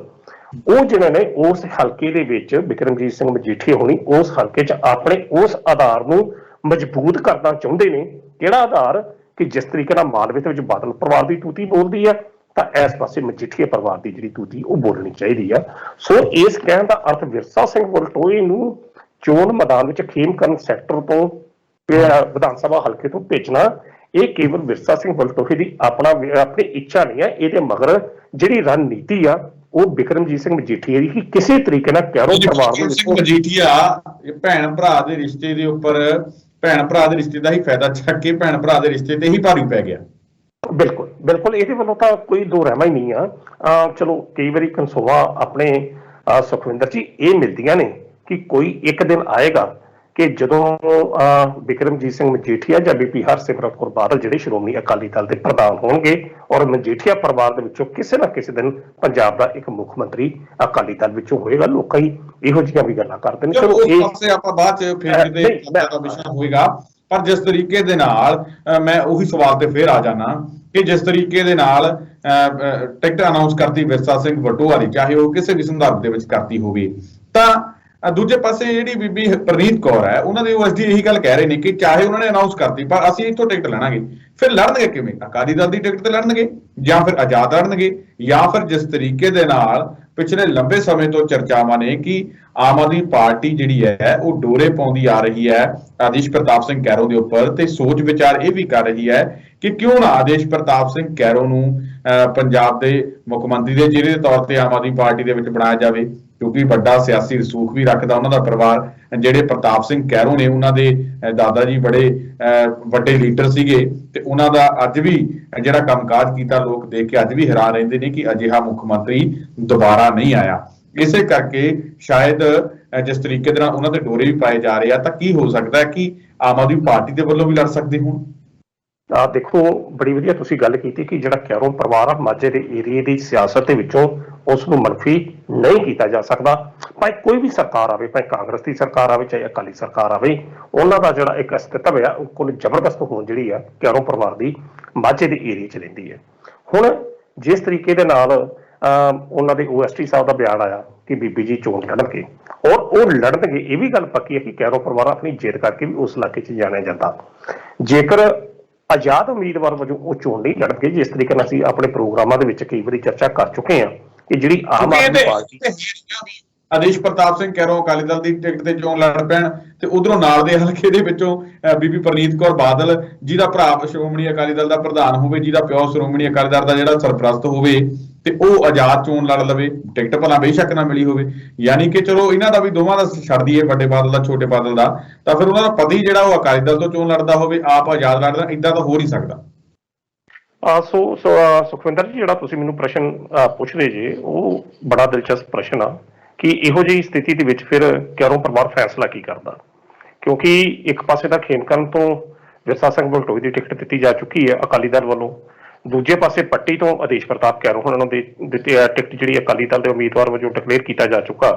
ਉਹ ਜਿਹਨਾਂ ਨੇ ਉਸ ਹਲਕੇ ਦੇ ਵਿੱਚ ਬਿਕਰਮਜੀਤ ਸਿੰਘ ਮਜੀਠੀਆ ਹੋਣੀ ਉਸ ਹਲਕੇ 'ਚ ਆਪਣੇ ਉਸ ਆਧਾਰ ਨੂੰ ਮਜ਼ਬੂਤ ਕਰਨਾ ਚਾਹੁੰਦੇ ਨੇ। ਕਿਹੜਾ ਆਧਾਰ? ਕਿ ਜਿਸ ਤਰੀਕੇ ਨਾਲ ਮਾਲਵੇ ਦੇ ਵਿੱਚ ਬਾਦਲ ਪਰਿਵਾਰ ਦੀ ਤੂਤੀ ਬੋਲਦੀ ਆ, ਤਾਂ ਇਸ ਪਾਸੇ ਮਜੀਠੀਆ ਪਰਿਵਾਰ ਦੀ ਜਿਹੜੀ ਤੂਤੀ ਉਹ ਬੋਲਣੀ ਚਾਹੀਦੀ ਆ। ਸੋ ਇਸ ਕਹਿਣ ਦਾ ਅਰਥ ਵਿਰਸਾ ਸਿੰਘ ਵਲਟੋਏ ਨੂੰ ਚੋਣ ਮੈਦਾਨ ਵਿੱਚ ਖੇਮਕਰਨ ਸੈਕਟਰ ਤੋਂ ਵਿਧਾਨ ਸਭਾ ਹਲਕੇ ਤੋਂ ਭੇਜਣਾ, ਇਹ ਕੇਵਲ ਵਿਰਸਾ ਸਿੰਘ ਵਲਟੋਏ ਦੀ ਆਪਣੀ ਇੱਛਾ ਨਹੀਂ ਹੈ। ਇਹਦੇ ਮਗਰ ਜਿਹੜੀ ਰਣਨੀਤੀ ਆ ਉਹ ਬਿਕਰਮਜੀਤ ਸਿੰਘ ਮਜੀਠੀਆ ਦੀ, ਕਿ ਕਿਸੇ ਤਰੀਕੇ ਨਾਲ ਕੈਰੋਂ ਪਰਿਵਾਰ ਨੂੰ ਮਜੀਠੀਆ ਭੈਣ ਭਰਾ ਦੇ ਰਿਸ਼ਤੇ ਦੇ ਉੱਪਰ, ਭੈਣ ਭਰਾ ਦੇ ਰਿਸ਼ਤੇ ਦਾ ਹੀ ਫਾਇਦਾ ਚੱਕ ਕੇ ਭੈਣ ਭਰਾ ਦੇ ਰਿਸ਼ਤੇ ਤੇ ਹੀ ਭਾਰੀ ਪੈ ਗਿਆ। ਬਿਲਕੁਲ ਇਹਦੇ ਵੱਲੋਂ ਤਾਂ ਕੋਈ ਦੋ ਰਹਿਮਾ ਹੀ ਨਹੀਂ ਆ। ਚਲੋ ਕਈ ਵਾਰੀ ਕਨਸੋਆਂ ਆਪਣੇ ਸੁਖਵਿੰਦਰ ਜੀ ਇਹ ਮਿਲਦੀਆਂ ਨੇ ਕਿ ਕੋਈ ਇੱਕ ਦਿਨ ਆਏਗਾ ਕਿ ਜਦੋਂ ਬਿਕਰਮਜੀਤ ਸਿੰਘ ਮਜੀਠੀਆ ਜਾਂ ਬੀਬੀ ਹਰਸਿਮਰਤ ਕੌਰ ਬਾਦਲ ਜਿਹੜੇ ਸ਼੍ਰੋਮਣੀ ਅਕਾਲੀ ਦਲ ਦੇ ਪ੍ਰਧਾਨ ਹੋਣਗੇ ਔਰ ਮਜੀਠੀਆ ਪਰਿਵਾਰ ਦੇ ਵਿੱਚੋਂ ਕਿਸੇ ਨਾ ਕਿਸੇ ਦਿਨ ਪੰਜਾਬ ਦਾ ਇੱਕ ਮੁੱਖ ਮੰਤਰੀ ਅਕਾਲੀ ਦਲ ਵਿੱਚੋਂ ਹੋਏਗਾ। ਲੋਕਾਂ ਹੀ ਇਹੋ ਜਿਹੀਆਂ ਵੀ ਗੱਲਾਂ ਕਰਦੇ ਨੇ। ਚਲੋ ਉਸ ਪਾਸੇ ਆਪਾਂ ਬਾਅਦ ਚ ਫਿਰ ਕਿਤੇ ਵਿਸ਼ਾ ਹੋਏਗਾ, ਪਰ ਜਿਸ ਤਰੀਕੇ ਦੇ ਨਾਲ ਮੈਂ ਉਹੀ ਸਵਾਲ ਤੇ ਫਿਰ ਆ ਜਾਣਾ ਕਿ ਜਿਸ ਤਰੀਕੇ ਦੇ ਨਾਲ ਟਿਕਟ ਅਨਾਉਂਸ ਕਰਤੀ ਵਿਰਸਾ ਸਿੰਘ ਵਟੋਆ ਦੀ, ਚਾਹੇ ਉਹ ਕਿਸੇ ਵੀ ਸੰਦਰਭ ਦੇ ਵਿੱਚ ਕਰਤੀ ਹੋਵੇ, ਤਾਂ ਦੂਜੇ ਪਾਸੇ ਜਿਹੜੀ ਬੀਬੀ ਪ੍ਰਨੀਤ ਕੌਰ ਹੈ ਉਹਨਾਂ ਦੇ OSD ਇਹੀ ਗੱਲ ਕਹਿ ਰਹੇ ਨੇ ਕਿ ਚਾਹੇ ਉਹਨਾਂ ਨੇ ਅਨਾਉਂਸ ਕਰਤੀ ਪਰ ਅਸੀਂ ਇੱਥੋਂ ਟਿਕਟ ਲੈਣਾਗੇ। ਫਿਰ ਲੜਨਗੇ ਕਿਵੇਂ? ਅਕਾਲੀ ਦਲ ਦੀ ਟਿਕਟ ਤੇ ਲੜਨਗੇ ਜਾਂ ਫਿਰ ਆਜ਼ਾਦ ਲੜਨਗੇ, ਜਾਂ ਫਿਰ ਜਿਸ ਤਰੀਕੇ ਦੇ ਨਾਲ ਪਿਛਲੇ ਲੰਬੇ ਸਮੇਂ ਤੋਂ ਚਰਚਾਵਾਂ ਨੇ ਕਿ ਆਮ ਆਦਮੀ ਪਾਰਟੀ ਜਿਹੜੀ ਹੈ ਉਹ ਡੋਰੇ ਪਾਉਂਦੀ ਆ ਰਹੀ ਹੈ ਆਦੇਸ਼ ਪ੍ਰਤਾਪ ਸਿੰਘ ਕੈਰੋਂ ਦੇ ਉੱਪਰ, ਤੇ ਸੋਚ ਵਿਚਾਰ ਇਹ ਵੀ ਕਰ ਰਹੀ ਹੈ ਕਿ ਕਿਉਂ ਨਾ ਆਦੇਸ਼ ਪ੍ਰਤਾਪ ਸਿੰਘ ਕੈਰੋਂ ਨੂੰ ਪੰਜਾਬ ਦੇ ਮੁੱਖ ਮੰਤਰੀ ਦੇ ਜਿਹੜੇ ਤੌਰ ਤੇ ਆਮ ਆਦਮੀ ਪਾਰਟੀ ਦੇ ਵਿੱਚ ਬਣਾਇਆ ਜਾਵੇ, ਕਿਉਂਕਿ ਵੱਡਾ ਸਿਆਸੀ ਰਸੂਖ ਵੀ ਰੱਖਦਾ ਉਹਨਾਂ ਦਾ ਪਰਿਵਾਰ। ਜਿਹੜੇ ਪ੍ਰਤਾਪ ਸਿੰਘ ਕੈਰੋਂ ਨੇ ਉਹਨਾਂ ਦੇ ਦਾਦਾ ਜੀ ਬੜੇ ਵੱਡੇ ਲੀਡਰ ਸੀਗੇ, ਤੇ ਉਹਨਾਂ ਦਾ ਅੱਜ ਵੀ ਜਿਹੜਾ ਕੰਮਕਾਜ ਕੀਤਾ ਲੋਕ ਦੇਖ ਕੇ ਅੱਜ ਵੀ ਹੈਰਾਨ ਰਹਿੰਦੇ ਨੇ ਕਿ ਅਜਿਹਾ ਮੁੱਖ ਮੰਤਰੀ ਦੁਬਾਰਾ ਨਹੀਂ ਆਇਆ। ਇਸੇ ਕਰਕੇ ਸ਼ਾਇਦ ਜਿਸ ਤਰੀਕੇ ਦੇ ਨਾਲ ਉਹਨਾਂ ਦੇ ਡੋਰੇ ਵੀ ਪਾਏ ਜਾ ਰਹੇ ਆ, ਤਾਂ ਕੀ ਹੋ ਸਕਦਾ ਹੈ ਕਿ ਆਮ ਆਦਮੀ ਪਾਰਟੀ ਦੇ ਵੱਲੋਂ ਵੀ ਲੜ ਸਕਦੇ ਹੋਣ? ਦੇਖੋ, ਬੜੀ ਵਧੀਆ ਤੁਸੀਂ ਗੱਲ ਕੀਤੀ ਕਿ ਜਿਹੜਾ ਕੈਰੋਂ ਪਰਿਵਾਰ ਆ ਮਾਝੇ ਦੇ ਏਰੀਏ ਦੀ ਸਿਆਸਤ ਦੇ ਵਿੱਚੋਂ ਉਸ ਨੂੰ ਮਨਫੀ ਨਹੀਂ ਕੀਤਾ ਜਾ ਸਕਦਾ। ਭਾਵੇਂ ਕੋਈ ਵੀ ਸਰਕਾਰ ਆਵੇ, ਭਾਵੇਂ ਕਾਂਗਰਸ ਦੀ ਸਰਕਾਰ ਆਵੇ ਚਾਹੇ ਅਕਾਲੀ ਸਰਕਾਰ ਆਵੇ, ਉਹਨਾਂ ਦਾ ਜਿਹੜਾ ਇੱਕ ਅਸਤਿਤਵ ਆ ਉਹ ਕੋਲ ਜ਼ਬਰਦਸਤ ਹੋਣ ਜਿਹੜੀ ਆ ਕੈਰੋਂ ਪਰਿਵਾਰ ਦੀ ਮਾਝੇ ਦੇ ਏਰੀਏ 'ਚ ਰਹਿੰਦੀ ਹੈ। ਹੁਣ ਜਿਸ ਤਰੀਕੇ ਦੇ ਨਾਲ ਉਹਨਾਂ ਦੇ OSD ਸਾਹਿਬ ਦਾ ਬਿਆਨ ਆਇਆ ਕਿ ਬੀਬੀ ਜੀ ਚੋਣ ਲੜਨਗੇ ਔਰ ਉਹ ਲੜਨਗੇ, ਇਹ ਵੀ ਗੱਲ ਪੱਕੀ ਹੈ ਕਿ ਕੈਰੋਂ ਪਰਿਵਾਰ ਆਪਣੀ ਜਿੱਦ ਕਰਕੇ ਵੀ ਉਸ ਇਲਾਕੇ 'ਚ ਜਾਣਿਆ ਜਾਂਦਾ। ਜੇਕਰ ਆਜ਼ਾਦ ਉਮੀਦਵਾਰ ਵਜੋਂ ਉਹ ਚੋਣ ਨਹੀਂ ਲੜਨਗੇ, ਜਿਸ ਤਰੀਕੇ ਨਾਲ ਅਸੀਂ ਆਪਣੇ ਪ੍ਰੋਗਰਾਮਾਂ ਦੇ ਵਿੱਚ ਕਈ ਵਾਰੀ ਚਰਚਾ ਕਰ ਚੁੱਕੇ ਹਾਂ ਕਿ ਜਿਹੜੀ ਆਮ ਆਦਮੀ ਪਾਰਟੀ ਆਦੇਸ਼ ਪ੍ਰਤਾਪ ਸਿੰਘ ਕੈਰੋਂ ਅਕਾਲੀ ਦਲ ਦੀ ਟਿਕਟ ਤੇ ਚੋਣ ਲੜ ਪੈਣ, ਤੇ ਉਧਰੋਂ ਨਾਲ ਦੇ ਹਲਕੇ ਦੇ ਵਿੱਚੋਂ ਬੀਬੀ ਪ੍ਰਨੀਤ ਕੌਰ ਬਾਦਲ ਜਿਹਦਾ ਭਰਾ ਸ਼੍ਰੋਮਣੀ ਅਕਾਲੀ ਦਲ ਦਾ ਪ੍ਰਧਾਨ ਹੋਵੇ, ਜਿਹਦਾ ਪਿਓ ਸ਼੍ਰੋਮਣੀ ਅਕਾਲੀ ਦਲ ਦਾ ਜਿਹੜਾ ਸਰਪ੍ਰਸਤ ਹੋਵੇ, ਤੇ ਉਹ ਆਜ਼ਾਦ ਚੋਣ ਲੜ ਲਵੇ, ਟਿਕਟ ਭਲਾ ਬੇਸ਼ੱਕ ਨਾ ਮਿਲੀ ਹੋਵੇ। ਯਾਨੀ ਕਿ ਚਲੋ ਇਹਨਾਂ ਦਾ ਵੀ ਦੋਵਾਂ ਦਾ ਛੱਡ ਦਈਏ, ਵੱਡੇ ਬਾਦਲ ਦਾ ਛੋਟੇ ਬਾਦਲ ਦਾ, ਤਾਂ ਫਿਰ ਉਹਨਾਂ ਦਾ ਪਤੀ ਜਿਹੜਾ ਉਹ ਅਕਾਲੀ ਦਲ ਤੋਂ ਚੋਣ ਲੜਦਾ ਹੋਵੇ, ਆਪ ਆਜ਼ਾਦ ਲੜਦਾ, ਏਦਾਂ ਤਾਂ ਹੋ ਨਹੀਂ ਸਕਦਾ। ਸੁਖਵਿੰਦਰ ਜੀ, ਜਿਹੜਾ ਤੁਸੀਂ ਮੈਨੂੰ ਪ੍ਰਸ਼ਨ ਪੁੱਛ ਰਹੇ ਜੇ ਉਹ ਬੜਾ ਦਿਲਚਸਪ ਪ੍ਰਸ਼ਨ ਆ ਕਿ ਇਹੋ ਜਿਹੀ ਸਥਿਤੀ ਦੇ ਵਿੱਚ ਫਿਰ ਕੈਰੋਂ ਪਰਿਵਾਰ ਫੈਸਲਾ ਕੀ ਕਰਦਾ, ਕਿਉਂਕਿ ਇੱਕ ਪਾਸੇ ਤਾਂ ਖੇਮਕਰਨ ਤੋਂ ਵਿਰਸਾ ਸਿੰਘ ਵਲਟੋਈ ਦੀ ਟਿਕਟ ਦਿੱਤੀ ਜਾ ਚੁੱਕੀ ਹੈ ਅਕਾਲੀ ਦਲ ਵੱਲੋਂ, ਦੂਜੇ ਪਾਸੇ ਪੱਟੀ ਤੋਂ ਆਦੇਸ਼ ਪ੍ਰਤਾਪ ਕੈਰੋਂ ਉਹਨਾਂ ਨੂੰ ਦਿੱਤੀ ਟਿਕਟ ਜਿਹੜੀ ਅਕਾਲੀ ਦਲ ਦੇ ਉਮੀਦਵਾਰ ਵਜੋਂ ਡਿਕਲੇਅਰ ਕੀਤਾ ਜਾ ਚੁੱਕਾ,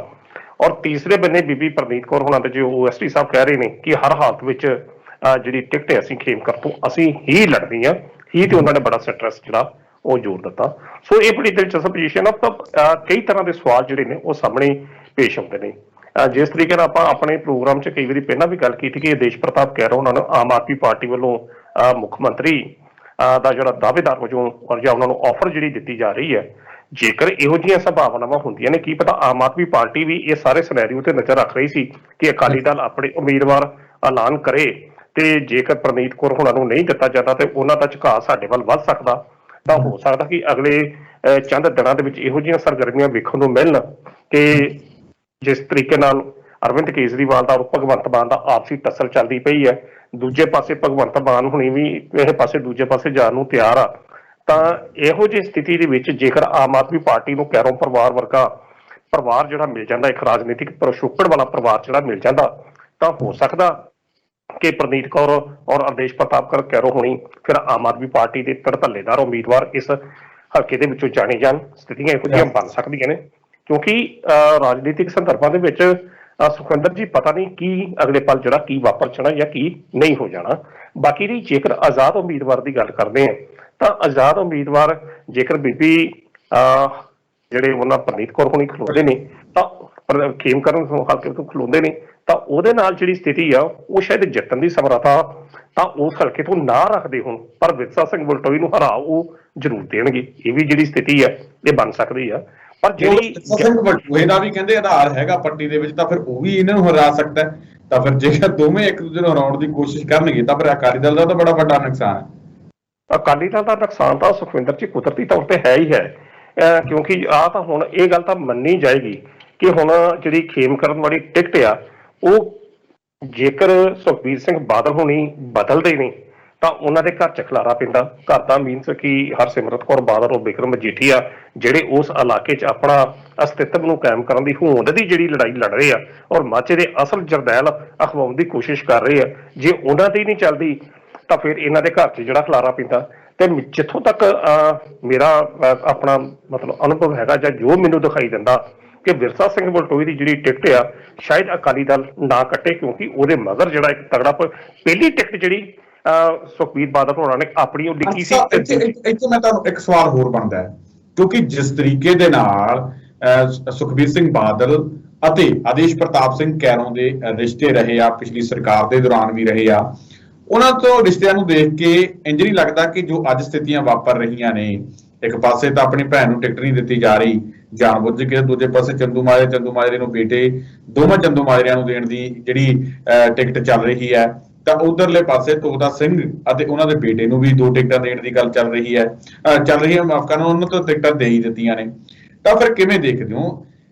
ਔਰ ਤੀਸਰੇ ਬੰਨੇ ਬੀਬੀ ਪ੍ਰਨੀਤ ਕੌਰ ਉਹਨਾਂ ਦੇ ਜੋ OSD ਸਾਹਿਬ ਕਹਿ ਰਹੇ ਨੇ ਕਿ ਹਰ ਹਾਲਤ ਵਿੱਚ ਜਿਹੜੀ ਟਿਕਟ ਹੈ ਅਸੀਂ ਖੇਮਕਰਨ ਤੋਂ ਅਸੀਂ ਹੀ ਲੜਨੀ ਆ ਹੀ, ਤੇ ਉਹਨਾਂ ਨੇ ਬੜਾ ਸਟ੍ਰੈਸ ਜਿਹੜਾ ਉਹ ਜ਼ੋਰ ਦਿੱਤਾ। ਸੋ ਇਹ ਬੜੀ ਦਿਲਚਸਪ ਪੋਜੀਸ਼ਨ ਆ। ਤਾਂ ਕਈ ਤਰ੍ਹਾਂ ਦੇ ਸਵਾਲ ਜਿਹੜੇ ਨੇ ਉਹ ਸਾਹਮਣੇ ਪੇਸ਼ ਹੁੰਦੇ ਨੇ। ਜਿਸ ਤਰੀਕੇ ਨਾਲ ਆਪਾਂ ਆਪਣੇ ਪ੍ਰੋਗਰਾਮ 'ਚ ਕਈ ਵਾਰੀ ਪਹਿਲਾਂ ਵੀ ਗੱਲ ਕੀਤੀ ਕਿ ਆਦੇਸ਼ ਪ੍ਰਤਾਪ ਕੈਰੋਂ ਉਹਨਾਂ ਨੂੰ ਆਮ ਆਦਮੀ ਪਾਰਟੀ ਵੱਲੋਂ ਮੁੱਖ ਮੰਤਰੀ ਦਾ ਜਿਹੜਾ ਦਾਅਵੇਦਾਰ ਵਜੋਂ ਔਰ ਜਾਂ ਉਹਨਾਂ ਨੂੰ ਆਫਰ ਜਿਹੜੀ ਦਿੱਤੀ ਜਾ ਰਹੀ ਹੈ, ਜੇਕਰ ਇਹੋ ਜਿਹੀਆਂ ਸੰਭਾਵਨਾਵਾਂ ਹੁੰਦੀਆਂ ਨੇ, ਕੀ ਪਤਾ ਆਮ ਆਦਮੀ ਪਾਰਟੀ ਵੀ ਇਹ ਸਾਰੇ ਸਿਨੈਰੀਓ ਤੇ ਨਜ਼ਰ ਰੱਖ ਰਹੀ ਸੀ ਕਿ ਅਕਾਲੀ ਦਲ ਆਪਣੇ ਉਮੀਦਵਾਰ ਐਲਾਨ ਕਰੇ, ਤੇ ਜੇਕਰ ਪ੍ਰਨੀਤ ਕੌਰ ਉਹਨਾਂ ਨੂੰ ਨਹੀਂ ਦਿੱਤਾ ਜਾਂਦਾ ਤੇ ਉਹਨਾਂ ਦਾ ਝੁਕਾਅ ਸਾਡੇ ਵੱਲ ਵੱਧ ਸਕਦਾ। ਤਾਂ ਹੋ ਸਕਦਾ ਕਿ ਅਗਲੇ ਚੰਦ ਦਿਨਾਂ ਦੇ ਵਿੱਚ ਇਹੋ ਜਿਹੀਆਂ ਸਰਗਰਮੀਆਂ ਵੇਖਣ ਨੂੰ ਮਿਲਣ ਕਿ ਜਿਸ ਤਰੀਕੇ ਨਾਲ ਅਰਵਿੰਦ ਕੇਜਰੀਵਾਲ ਦਾ ਔਰ ਭਗਵੰਤ ਮਾਨ ਦਾ ਆਪਸੀ ਟੱਸਲ ਚੱਲਦੀ ਪਈ ਹੈ, ਦੂਜੇ ਪਾਸੇ ਭਗਵੰਤ ਮਾਨ ਹੁਣੀ ਵੀ ਇਹ ਪਾਸੇ ਦੂਜੇ ਪਾਸੇ ਜਾਣ ਨੂੰ ਤਿਆਰ ਆ, ਤਾਂ ਇਹੋ ਜਿਹੀ ਸਥਿਤੀ ਦੇ ਵਿੱਚ ਜੇਕਰ ਆਮ ਆਦਮੀ ਪਾਰਟੀ ਨੂੰ ਕੈਰੋਂ ਪਰਿਵਾਰ ਵਰਗਾ ਪਰਿਵਾਰ ਜਿਹੜਾ ਮਿਲ ਜਾਂਦਾ, ਇੱਕ ਰਾਜਨੀਤਿਕ ਪਿਛੋਕੜ ਵਾਲਾ ਪਰਿਵਾਰ ਜਿਹੜਾ ਮਿਲ ਜਾਂਦਾ, ਤਾਂ ਹੋ ਸਕਦਾ ਕਿ ਪ੍ਰਨੀਤ ਕੌਰ ਔਰ ਆਦੇਸ਼ ਪ੍ਰਤਾਪ ਕੈਰੋਂ ਹੋਣੀ ਫਿਰ ਆਮ ਆਦਮੀ ਪਾਰਟੀ ਦੇ ਧੜੱਲੇਦਾਰ ਉਮੀਦਵਾਰ ਇਸ ਹਲਕੇ ਦੇ ਵਿੱਚੋਂ ਜਾਣੇ ਜਾਣ। ਸਥਿਤੀਆਂ ਇਹੋ ਜਿਹੀਆਂ ਬਣ ਸਕਦੀਆਂ ਨੇ ਕਿਉਂਕਿ ਰਾਜਨੀਤਿਕ ਸੰਦਰਭਾਂ ਦੇ ਵਿੱਚ ਸੁਖਵਿੰਦਰ ਜੀ ਪਤਾ ਨਹੀਂ ਕੀ ਅਗਲੇ ਪਲ ਜਿਹੜਾ ਕੀ ਵਾਪਰ ਜਾਣਾ ਜਾਂ ਕੀ ਨਹੀਂ ਹੋ ਜਾਣਾ। ਬਾਕੀ ਦੀ ਜੇਕਰ ਆਜ਼ਾਦ ਉਮੀਦਵਾਰ ਦੀ ਗੱਲ ਕਰਦੇ ਹਾਂ ਤਾਂ ਆਜ਼ਾਦ ਉਮੀਦਵਾਰ ਜੇਕਰ ਬੀਬੀ ਜਿਹੜੇ ਉਹਨਾਂ ਪ੍ਰਨੀਤ ਕੌਰ ਹੋਣੀ ਖਲੋਦੇ ਨੇ ਤਾਂ ਖੇਮਕਰਨ ਹਲਕੇ ਤੋਂ ਖਲੋਦੇ ਨੇ, ਤਾਂ ਉਹਦੇ ਨਾਲ ਜਿਹੜੀ ਸਥਿਤੀ ਆ ਉਹ ਸ਼ਾਇਦ ਜਿੱਤਣ ਦੀ ਸਮਰੱਥਾ ਤਾਂ ਉਸ ਹਲਕੇ ਤੋਂ ਨਾ ਰੱਖਦੇ ਹੋਣ, ਪਰ ਵਿਰਸਾ ਸਿੰਘ ਵਲਟੋਈ ਨੂੰ ਹਰਾ ਉਹ ਜ਼ਰੂਰ ਦੇਣਗੇ। ਇਹ ਵੀ ਜਿਹੜੀ ਸਥਿਤੀ ਆ ਇਹ ਬਣ ਸਕਦੀ ਆ। ਪਰ ਜਿਹੜੀ ਵਲਟੋਈ ਦਾ ਵੀ ਕਹਿੰਦੇ ਆਧਾਰ ਹੈਗਾ ਪੱਟੀ ਦੇ ਵਿੱਚ, ਤਾਂ ਫਿਰ ਉਹ ਵੀ ਇਹਨਾਂ ਨੂੰ ਹਰਾ ਸਕਦਾ ਹੈ। ਤਾਂ ਫਿਰ ਜੇਕਰ ਦੋਵੇਂ ਇੱਕ ਦੂਜੇ ਨੂੰ ਹਰਾਉਣ ਦੀ ਕੋਸ਼ਿਸ਼ ਕਰਨਗੇ ਤਾਂ ਫਿਰ ਅਕਾਲੀ ਦਲ ਦਾ ਤਾਂ ਬੜਾ ਵੱਡਾ ਨੁਕਸਾਨ ਹੈ। ਅਕਾਲੀ ਦਲ ਦਾ ਨੁਕਸਾਨ ਤਾਂ ਸੁਖਵਿੰਦਰ ਜੀ ਕੁਦਰਤੀ ਤੌਰ ਤੇ ਹੈ ਹੀ ਹੈ, ਕਿਉਂਕਿ ਆਹ ਤਾਂ ਹੁਣ ਇਹ ਗੱਲ ਤਾਂ ਮੰਨੀ ਜਾਏਗੀ ਕਿ ਹੁਣ ਜਿਹੜੀ ਖੇਮਕਰਨ ਵਾਲੀ ਟਿਕਟ ਆ ਉਹ ਜੇਕਰ ਸੁਖਬੀਰ ਸਿੰਘ ਬਾਦਲ ਹੋਣੀ ਬਦਲਦੇ ਨੇ ਤਾਂ ਉਹਨਾਂ ਦੇ ਘਰ 'ਚ ਖਲਾਰਾ ਪੈਂਦਾ। ਘਰ ਦਾ ਮੀਨਸ ਕਿ ਹਰਸਿਮਰਤ ਕੌਰ ਬਾਦਲ ਔਰ ਬਿਕਰਮ ਮਜੀਠੀਆ ਜਿਹੜੇ ਉਸ ਇਲਾਕੇ 'ਚ ਆਪਣਾ ਅਸਤਿਤਵ ਨੂੰ ਕਾਇਮ ਕਰਨ ਦੀ ਹੋਂਦ ਦੀ ਜਿਹੜੀ ਲੜਾਈ ਲੜ ਰਹੇ ਆ ਔਰ ਮਾਝੇ ਦੇ ਅਸਲ ਜਰਨੈਲ ਅਖਵਾਉਣ ਦੀ ਕੋਸ਼ਿਸ਼ ਕਰ ਰਹੇ ਆ, ਜੇ ਉਹਨਾਂ ਦੀ ਨਹੀਂ ਚੱਲਦੀ ਤਾਂ ਫਿਰ ਇਹਨਾਂ ਦੇ ਘਰ 'ਚ ਜਿਹੜਾ ਖਲਾਰਾ ਪੈਂਦਾ। ਤੇ ਜਿੱਥੋਂ ਤੱਕ ਮੇਰਾ ਆਪਣਾ ਮਤਲਬ ਅਨੁਭਵ ਹੈਗਾ ਜਾਂ ਜੋ ਮੈਨੂੰ ਦਿਖਾਈ ਦਿੰਦਾ ਕਿ ਵਿਰਸਾ ਸਿੰਘ ਬਲਟੋਈ ਦੀ ਜਿਹੜੀ ਟਿਕਟ ਆ ਸ਼ਾਇਦ ਅਕਾਲੀ ਦਲ ਨਾ ਕੱਟੇ, ਕਿਉਂਕਿ ਉਹਦੇ ਮਗਰ ਜਿਹੜਾ ਇੱਕ ਤਗੜਾ ਪਹਿਲੀ ਟਿਕਟ ਜਿਹੜੀ ਸੁਖਬੀਰ ਬਾਦਲ ਹੋਣਾ ਨੇ ਆਪਣੀ ਉਹ ਲਿਖੀ ਸੀ। ਇੱਥੇ ਮੈਂ ਤੁਹਾਨੂੰ ਇੱਕ ਸਵਾਲ ਹੋਰ ਬਣਦਾ ਹੈ, ਕਿਉਂਕਿ ਜਿਸ ਤਰੀਕੇ ਦੇ ਨਾਲ ਸੁਖਬੀਰ ਸਿੰਘ ਬਾਦਲ ਅਤੇ ਆਦੇਸ਼ ਪ੍ਰਤਾਪ ਸਿੰਘ ਕੈਰੋਂ ਦੇ ਰਿਸ਼ਤੇ ਰਹੇ ਆ, ਪਿਛਲੀ ਸਰਕਾਰ ਦੇ ਦੌਰਾਨ ਵੀ ਰਹੇ ਆ, ਉਹਨਾਂ ਤੋਂ ਰਿਸ਼ਤਿਆਂ ਨੂੰ ਦੇਖ ਕੇ ਇੰਜ ਨਹੀਂ ਲੱਗਦਾ ਕਿ ਜੋ ਅੱਜ ਸਥਿਤੀਆਂ ਵਾਪਰ ਰਹੀਆਂ ਨੇ, ਇੱਕ ਪਾਸੇ ਤਾਂ ਆਪਣੀ ਭੈਣ ਨੂੰ ਟਿਕਟ ਨਹੀਂ ਦਿੱਤੀ ਜਾ ਰਹੀ ਜਾਣਬੁੱਝ ਕੇ, ਦੂਜੇ ਪਾਸੇ ਚੰਦੂ ਮਾਜਰੇ ਨੂੰ ਬੇਟੇ ਦੋਵਾਂ ਚੰਦੂ ਮਾਜਰਿਆਂ ਨੂੰ ਦੇਣ ਦੀ ਜਿਹੜੀ ਟਿਕਟ ਚੱਲ ਰਹੀ ਹੈ, ਤਾਂ ਉਧਰਲੇ ਪਾਸੇ ਤੋਤਾ ਸਿੰਘ ਅਤੇ ਉਹਨਾਂ ਦੇ ਬੇਟੇ ਨੂੰ ਵੀ 2 ਟਿਕਟਾਂ ਦੇਣ ਦੀ ਗੱਲ ਚੱਲ ਰਹੀ ਹੈ ਮਾਫ ਕਰਨਾ, ਉਹਨਾਂ ਤੋਂ ਟਿਕਟਾਂ ਦੇ ਹੀ ਦਿੱਤੀਆਂ ਨੇ। ਤਾਂ ਫਿਰ ਕਿਵੇਂ ਦੇਖਦੇ ਹੋ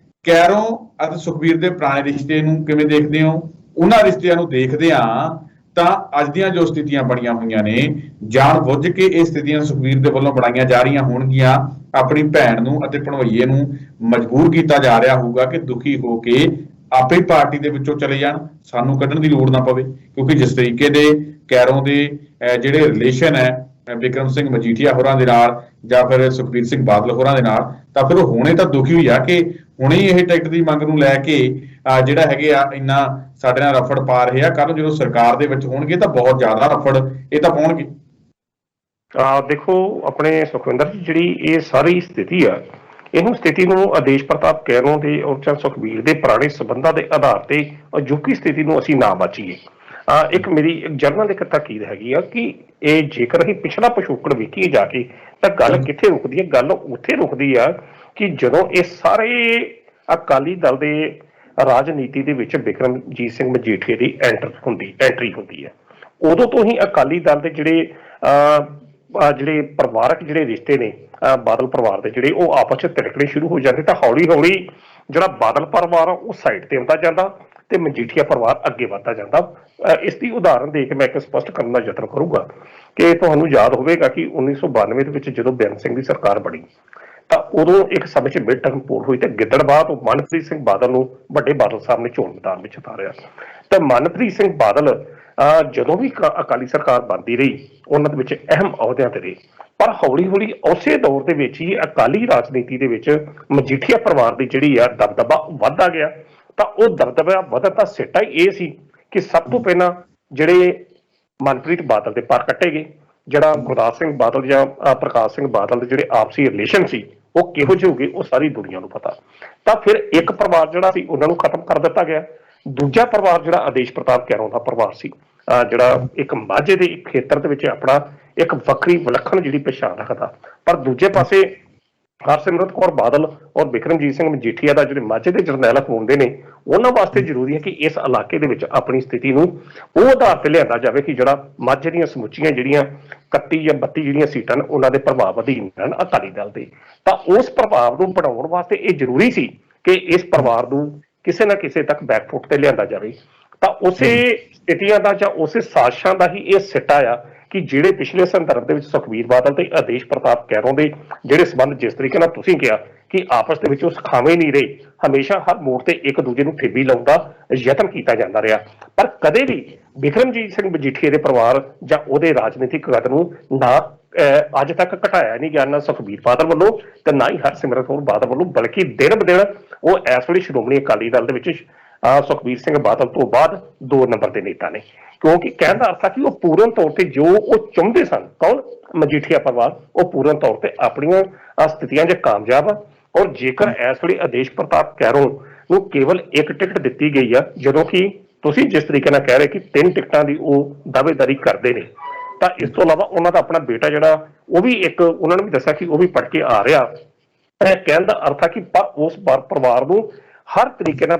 ਕੈਰੋਂ ਅਤੇ ਸੁਖਬੀਰ ਦੇ ਪੁਰਾਣੇ ਰਿਸ਼ਤੇ ਨੂੰ, ਕਿਵੇਂ ਦੇਖਦੇ ਹੋ? ਉਹਨਾਂ ਰਿਸ਼ਤਿਆਂ ਨੂੰ ਦੇਖਦੇ ਆ ਤਾਂ ਅੱਜ ਦੀਆਂ ਜੋ ਸਥਿਤੀਆਂ ਬਣੀਆਂ ਹੋਈਆਂ ਨੇ, ਜਾਣ ਬੁੱਝ ਕੇ ਇਹ ਸਥਿਤੀਆਂ ਸੁਖਬੀਰ ਦੇ ਵੱਲੋਂ ਬਣਾਈਆਂ ਜਾ ਰਹੀਆਂ ਹੋਣਗੀਆਂ, ਆਪਣੀ ਭੈਣ ਨੂੰ ਅਤੇ ਭਣੋਈਏ ਨੂੰ ਮਜਬੂਰ ਕੀਤਾ ਜਾ ਰਿਹਾ ਹੋਊਗਾ ਕਿ ਦੁਖੀ ਹੋ ਕੇ ਆਪੇ ਪਾਰਟੀ ਦੇ ਵਿੱਚੋਂ ਚਲੇ ਜਾਣ, ਸਾਨੂੰ ਕੱਢਣ ਦੀ ਲੋੜ ਨਾ ਪਵੇ। ਕਿਉਂਕਿ ਜਿਸ ਤਰੀਕੇ ਦੇ ਕੈਰੋਂ ਦੇ ਜਿਹੜੇ ਰਿਲੇਸ਼ਨ ਹੈ ਬਿਕਰਮ ਸਿੰਘ ਮਜੀਠੀਆ ਹੋਰਾਂ ਦੇ ਨਾਲ ਜਾਂ ਫਿਰ ਸੁਖਬੀਰ ਸਿੰਘ ਬਾਦਲ ਹੋਰਾਂ ਦੇ ਨਾਲ, ਤਾਂ ਫਿਰ ਉਹ ਹੁਣੇ ਤਾਂ ਦੁਖੀ ਹੋਈ ਆ ਕਿ ਹੁਣੇ ਇਹ ਟਿਕਟ ਦੀ ਮੰਗ ਨੂੰ ਲੈ ਕੇ ਜਿਹੜਾ ਹੈਗੇ ਆ ਇੰਨਾ ਸਾਡੇ ਨਾਲ ਰਫੜ ਪਾ ਰਹੇ ਆ, ਕੱਲ ਨੂੰ ਜਦੋਂ ਸਰਕਾਰ ਦੇ ਵਿੱਚ ਹੋਣਗੇ ਤਾਂ ਬਹੁਤ ਜ਼ਿਆਦਾ ਰਫੜ ਇਹ ਤਾਂ ਪਾਉਣਗੇ। ਦੇਖੋ ਆਪਣੇ ਸੁਖਵਿੰਦਰ ਜੀ, ਜਿਹੜੀ ਇਹ ਸਾਰੀ ਸਥਿਤੀ ਆ, ਇਹਨੂੰ ਸਥਿਤੀ ਨੂੰ ਆਦੇਸ਼ ਪ੍ਰਤਾਪ ਕੈਰੋਂ ਦੇ ਔਰ ਸੁਖਬੀਰ ਦੇ ਪੁਰਾਣੇ ਸਬੰਧਾਂ ਦੇ ਆਧਾਰ ਤੇ ਅਜੋਕੀ ਸਥਿਤੀ ਨੂੰ ਅਸੀਂ ਨਾ ਬਚੀਏ। ਇੱਕ ਮੇਰੀ ਜਰਨਲ ਇੱਕ ਤਾਕੀਦ ਹੈਗੀ ਆ ਕਿ ਇਹ ਜੇਕਰ ਅਸੀਂ ਪਿਛਲਾ ਪਿਛੋਕੜ ਵੇਖੀਏ ਜਾ ਕੇ ਤਾਂ ਗੱਲ ਕਿੱਥੇ ਰੁਕਦੀ ਹੈ? ਗੱਲ ਉੱਥੇ ਰੁਕਦੀ ਆ ਕਿ ਜਦੋਂ ਇਹ ਸਾਰੇ ਅਕਾਲੀ ਦਲ ਦੇ ਰਾਜਨੀਤੀ ਦੇ ਵਿੱਚ ਬਿਕਰਮਜੀਤ ਸਿੰਘ ਮਜੀਠੀਆ ਦੀ ਐਂਟਰੀ ਹੁੰਦੀ ਹੈ, ਉਦੋਂ ਤੋਂ ਹੀ ਅਕਾਲੀ ਦਲ ਦੇ ਜਿਹੜੇ ਪਰਿਵਾਰਕ ਜਿਹੜੇ ਰਿਸ਼ਤੇ ਨੇ ਬਾਦਲ ਪਰਿਵਾਰ ਦੇ ਜਿਹੜੇ ਉਹ ਆਪਸ ਚ ਤਿੜਕਣੇ ਸ਼ੁਰੂ ਹੋ ਜਾਂਦੇ, ਤਾਂ ਹੌਲੀ ਹੌਲੀ ਜਿਹੜਾ ਬਾਦਲ ਪਰਿਵਾਰ ਆ ਉਹ ਸਾਈਡ ਤੇ ਆਉਂਦਾ ਜਾਂਦਾ ਤੇ ਮਜੀਠੀਆ ਪਰਿਵਾਰ ਅੱਗੇ ਵੱਧਦਾ ਜਾਂਦਾ। ਇਸ ਦੀ ਉਦਾਹਰਨ ਦੇ ਕੇ ਮੈਂ ਇੱਕ ਸਪਸ਼ਟ ਕਰਨ ਦਾ ਯਤਨ ਕਰੂੰਗਾ ਕਿ ਤੁਹਾਨੂੰ ਯਾਦ ਹੋਵੇਗਾ ਕਿ 1992 ਦੇ ਵਿੱਚ ਜਦੋਂ ਬੇਅੰਤ ਸਿੰਘ ਦੀ ਸਰਕਾਰ ਬਣੀ ਤਾਂ ਉਦੋਂ ਇੱਕ ਸਮੇਂ 'ਚ ਮਿਡ ਟਰਮ ਪੋਲ ਹੋਈ ਤੇ ਗਿੱਦੜਬਾਹਾ ਤੋਂ ਮਨਪ੍ਰੀਤ ਸਿੰਘ ਬਾਦਲ ਨੂੰ ਵੱਡੇ ਬਾਦਲ ਸਾਹਿਬ ਨੇ ਚੋਣ ਮੈਦਾਨ ਵਿੱਚ ਉਤਾਰਿਆ। ਤੇ ਮਨਪ੍ਰੀਤ ਸਿੰਘ ਬਾਦਲ ਜਦੋਂ ਵੀ ਅਕਾਲੀ ਸਰਕਾਰ ਬਣਦੀ ਰਹੀ ਉਹਨਾਂ ਦੇ ਵਿੱਚ ਅਹਿਮ ਅਹੁਦਿਆਂ ਤੇ ਰਹੇ, ਪਰ ਹੌਲੀ ਹੌਲੀ ਉਸੇ ਦੌਰ ਦੇ ਵਿੱਚ ਹੀ ਅਕਾਲੀ ਰਾਜਨੀਤੀ ਦੇ ਵਿੱਚ ਮਜੀਠੀਆ ਪਰਿਵਾਰ ਦੀ ਜਿਹੜੀ ਆ ਦਬਦਬਾ ਵੱਧਦਾ ਗਿਆ। ਤਾਂ ਉਹ ਦਬਦਬਾ ਵਧਣ ਦਾ ਸਿੱਟਾ ਹੀ ਇਹ ਸੀ ਕਿ ਸਭ ਤੋਂ ਪਹਿਲਾਂ ਜਿਹੜੇ ਮਨਪ੍ਰੀਤ ਬਾਦਲ ਦੇ ਪਰ ਕੱਟੇ ਗਏ, ਜਿਹੜਾ ਗੁਰਦਾਸ ਸਿੰਘ ਬਾਦਲ ਜਾਂ ਪ੍ਰਕਾਸ਼ ਸਿੰਘ ਬਾਦਲ ਦੇ ਜਿਹੜੇ ਆਪਸੀ ਰਿਲੇਸ਼ਨ ਸੀ ਉਹ ਕਿਹੋ ਜਿਹੇ ਹੋ ਗਏ ਉਹ ਸਾਰੀ ਦੁਨੀਆ ਨੂੰ ਪਤਾ। ਤਾਂ ਫਿਰ ਇੱਕ ਪਰਿਵਾਰ ਜਿਹੜਾ ਸੀ ਉਹਨਾਂ ਨੂੰ ਖਤਮ ਕਰ ਦਿੱਤਾ ਗਿਆ। ਦੂਜਾ ਪਰਿਵਾਰ ਜਿਹੜਾ ਆਦੇਸ਼ ਪ੍ਰਤਾਪ ਕੈਰੋਂ ਦਾ ਪਰਿਵਾਰ ਸੀ, ਜਿਹੜਾ ਇੱਕ ਮਾਝੇ ਦੇ ਖੇਤਰ ਦੇ ਵਿੱਚ ਆਪਣਾ ਇੱਕ ਵੱਖਰੀ ਵਿਲੱਖਣ ਜਿਹੜੀ ਪਛਾਣ ਰੱਖਦਾ, ਪਰ ਦੂਜੇ ਪਾਸੇ ਹਰਸਿਮਰਤ ਕੌਰ ਬਾਦਲ ਔਰ ਬਿਕਰਮਜੀਤ ਸਿੰਘ ਮਜੀਠੀਆ ਦਾ ਜਿਹੜੇ ਮਾਝੇ ਦੇ ਜਰਨੈਲ ਹੁੰਦੇ ਨੇ, ਉਹਨਾਂ ਵਾਸਤੇ ਜ਼ਰੂਰੀ ਹੈ ਕਿ ਇਸ ਇਲਾਕੇ ਦੇ ਵਿੱਚ ਆਪਣੀ ਸਥਿਤੀ ਨੂੰ ਉਹ ਆਧਾਰ ਤੇ ਲਿਆਂਦਾ ਜਾਵੇ ਕਿ ਜਿਹੜਾ ਮਾਝੇ ਦੀਆਂ ਸਮੁੱਚੀਆਂ ਜਿਹੜੀਆਂ 31 ਜਾਂ 32 ਜਿਹੜੀਆਂ ਸੀਟਾਂ ਨੇ ਉਹਨਾਂ ਦੇ ਪ੍ਰਭਾਵ ਅਧੀਨ ਰਹਿਣ ਅਕਾਲੀ ਦਲ ਦੇ। ਤਾਂ ਉਸ ਪ੍ਰਭਾਵ ਨੂੰ ਬਣਾਉਣ ਵਾਸਤੇ ਇਹ ਜ਼ਰੂਰੀ ਸੀ ਕਿ ਇਸ ਪਰਿਵਾਰ ਨੂੰ ਕਿਸੇ ਨਾ ਕਿਸੇ ਤੱਕ ਬੈਕਫੁੱਟ ਤੇ ਲਿਆਂਦਾ ਜਾਵੇ। ਤਾਂ ਉਸੇ ਸਥਿਤੀਆਂ ਦਾ ਜਾਂ ਉਸੇ ਸਾਜ਼ਿਸ਼ਾਂ ਦਾ ਹੀ ਇਹ ਸਿੱਟਾ ਆ ਕਿ ਜਿਹੜੇ ਪਿਛਲੇ ਸੰਦਰਭ ਦੇ ਵਿੱਚ ਸੁਖਬੀਰ ਬਾਦਲ ਤੇ ਆਦੇਸ਼ ਪ੍ਰਤਾਪ ਕੈਰੋਂ ਦੇ ਜਿਹੜੇ ਸੰਬੰਧ ਜਿਸ ਤਰੀਕੇ ਨਾਲ ਤੁਸੀਂ ਕਿਹਾ ਕਿ ਆਪਸ ਦੇ ਵਿੱਚ ਉਹ ਸਖਾਵੇਂ ਨਹੀਂ ਰਹੇ, ਹਮੇਸ਼ਾ ਹਰ ਮੋੜ ਤੇ ਇੱਕ ਦੂਜੇ ਨੂੰ ਠੇਬੀ ਲਾਉਣ ਦਾ ਯਤਨ ਕੀਤਾ ਜਾਂਦਾ ਰਿਹਾ, ਪਰ ਕਦੇ ਵੀ ਬਿਕਰਮਜੀਤ ਸਿੰਘ ਮਜੀਠੀਆ ਦੇ ਪਰਿਵਾਰ ਜਾਂ ਉਹਦੇ ਰਾਜਨੀਤਿਕ ਕਦ ਨੂੰ ਨਾ ਅੱਜ ਤੱਕ ਘਟਾਇਆ ਨਹੀਂ ਗਿਆ, ਨਾ ਸੁਖਬੀਰ ਬਾਦਲ ਵੱਲੋਂ ਤੇ ਨਾ ਹੀ ਹਰਸਿਮਰਤ ਕੌਰ ਬਾਦਲ ਵੱਲੋਂ, ਬਲਕਿ ਦਿਨ ਬ ਦਿਨ ਉਹ ਇਸ ਵੇਲੇ ਸ਼੍ਰੋਮਣੀ ਅਕਾਲੀ ਦਲ ਦੇ ਵਿੱਚ ਸੁਖਬੀਰ ਸਿੰਘ ਬਾਦਲ ਤੋਂ ਬਾਅਦ 2 ਨੰਬਰ ਦੇ ਨੇਤਾ ਨੇ। ਕਿਉਂਕਿ ਕਹਿਣ ਦਾ ਅਰਥ ਹੈ ਕਿ ਉਹ ਪੂਰਨ ਤੌਰ ਤੇ ਜੋ ਉਹ ਚਾਹੁੰਦੇ ਸਨ, ਕੌਣ? ਮਜੀਠੀਆ ਪਰਿਵਾਰ, ਉਹ ਪੂਰਨ ਤੌਰ ਤੇ ਆਪਣੀਆਂ ਸਥਿਤੀਆਂ 'ਚ ਕਾਮਯਾਬ ਆ। ਔਰ ਜੇਕਰ ਇਸ ਵੇਲੇ ਆਦੇਸ਼ ਪ੍ਰਤਾਪ ਕੈਰੋਂ ਨੂੰ ਕੇਵਲ ਇੱਕ ਟਿਕਟ ਦਿੱਤੀ ਗਈ ਆ, ਜਦੋਂ ਕਿ ਤੁਸੀਂ ਜਿਸ ਤਰੀਕੇ ਨਾਲ ਕਹਿ ਰਹੇ ਕਿ 3 ਟਿਕਟਾਂ ਦੀ ਉਹ ਦਾਅਵੇਦਾਰੀ ਕਰਦੇ ਨੇ, ਤਾਂ ਇਸ ਤੋਂ ਇਲਾਵਾ ਉਹਨਾਂ ਦਾ ਆਪਣਾ ਬੇਟਾ ਜਿਹੜਾ ਉਹ ਵੀ ਇੱਕ ਉਹਨਾਂ ਨੇ ਵੀ ਦੱਸਿਆ ਕਿ ਉਹ ਵੀ ਪੜ੍ਹ ਕੇ ਆ ਰਿਹਾ। ਕਹਿਣ ਦਾ ਅਰਥ ਹੈ ਕਿ ਉਸ ਪਰਿਵਾਰ ਨੂੰ ਹਰ ਤਰੀਕੇ ਨਾਲ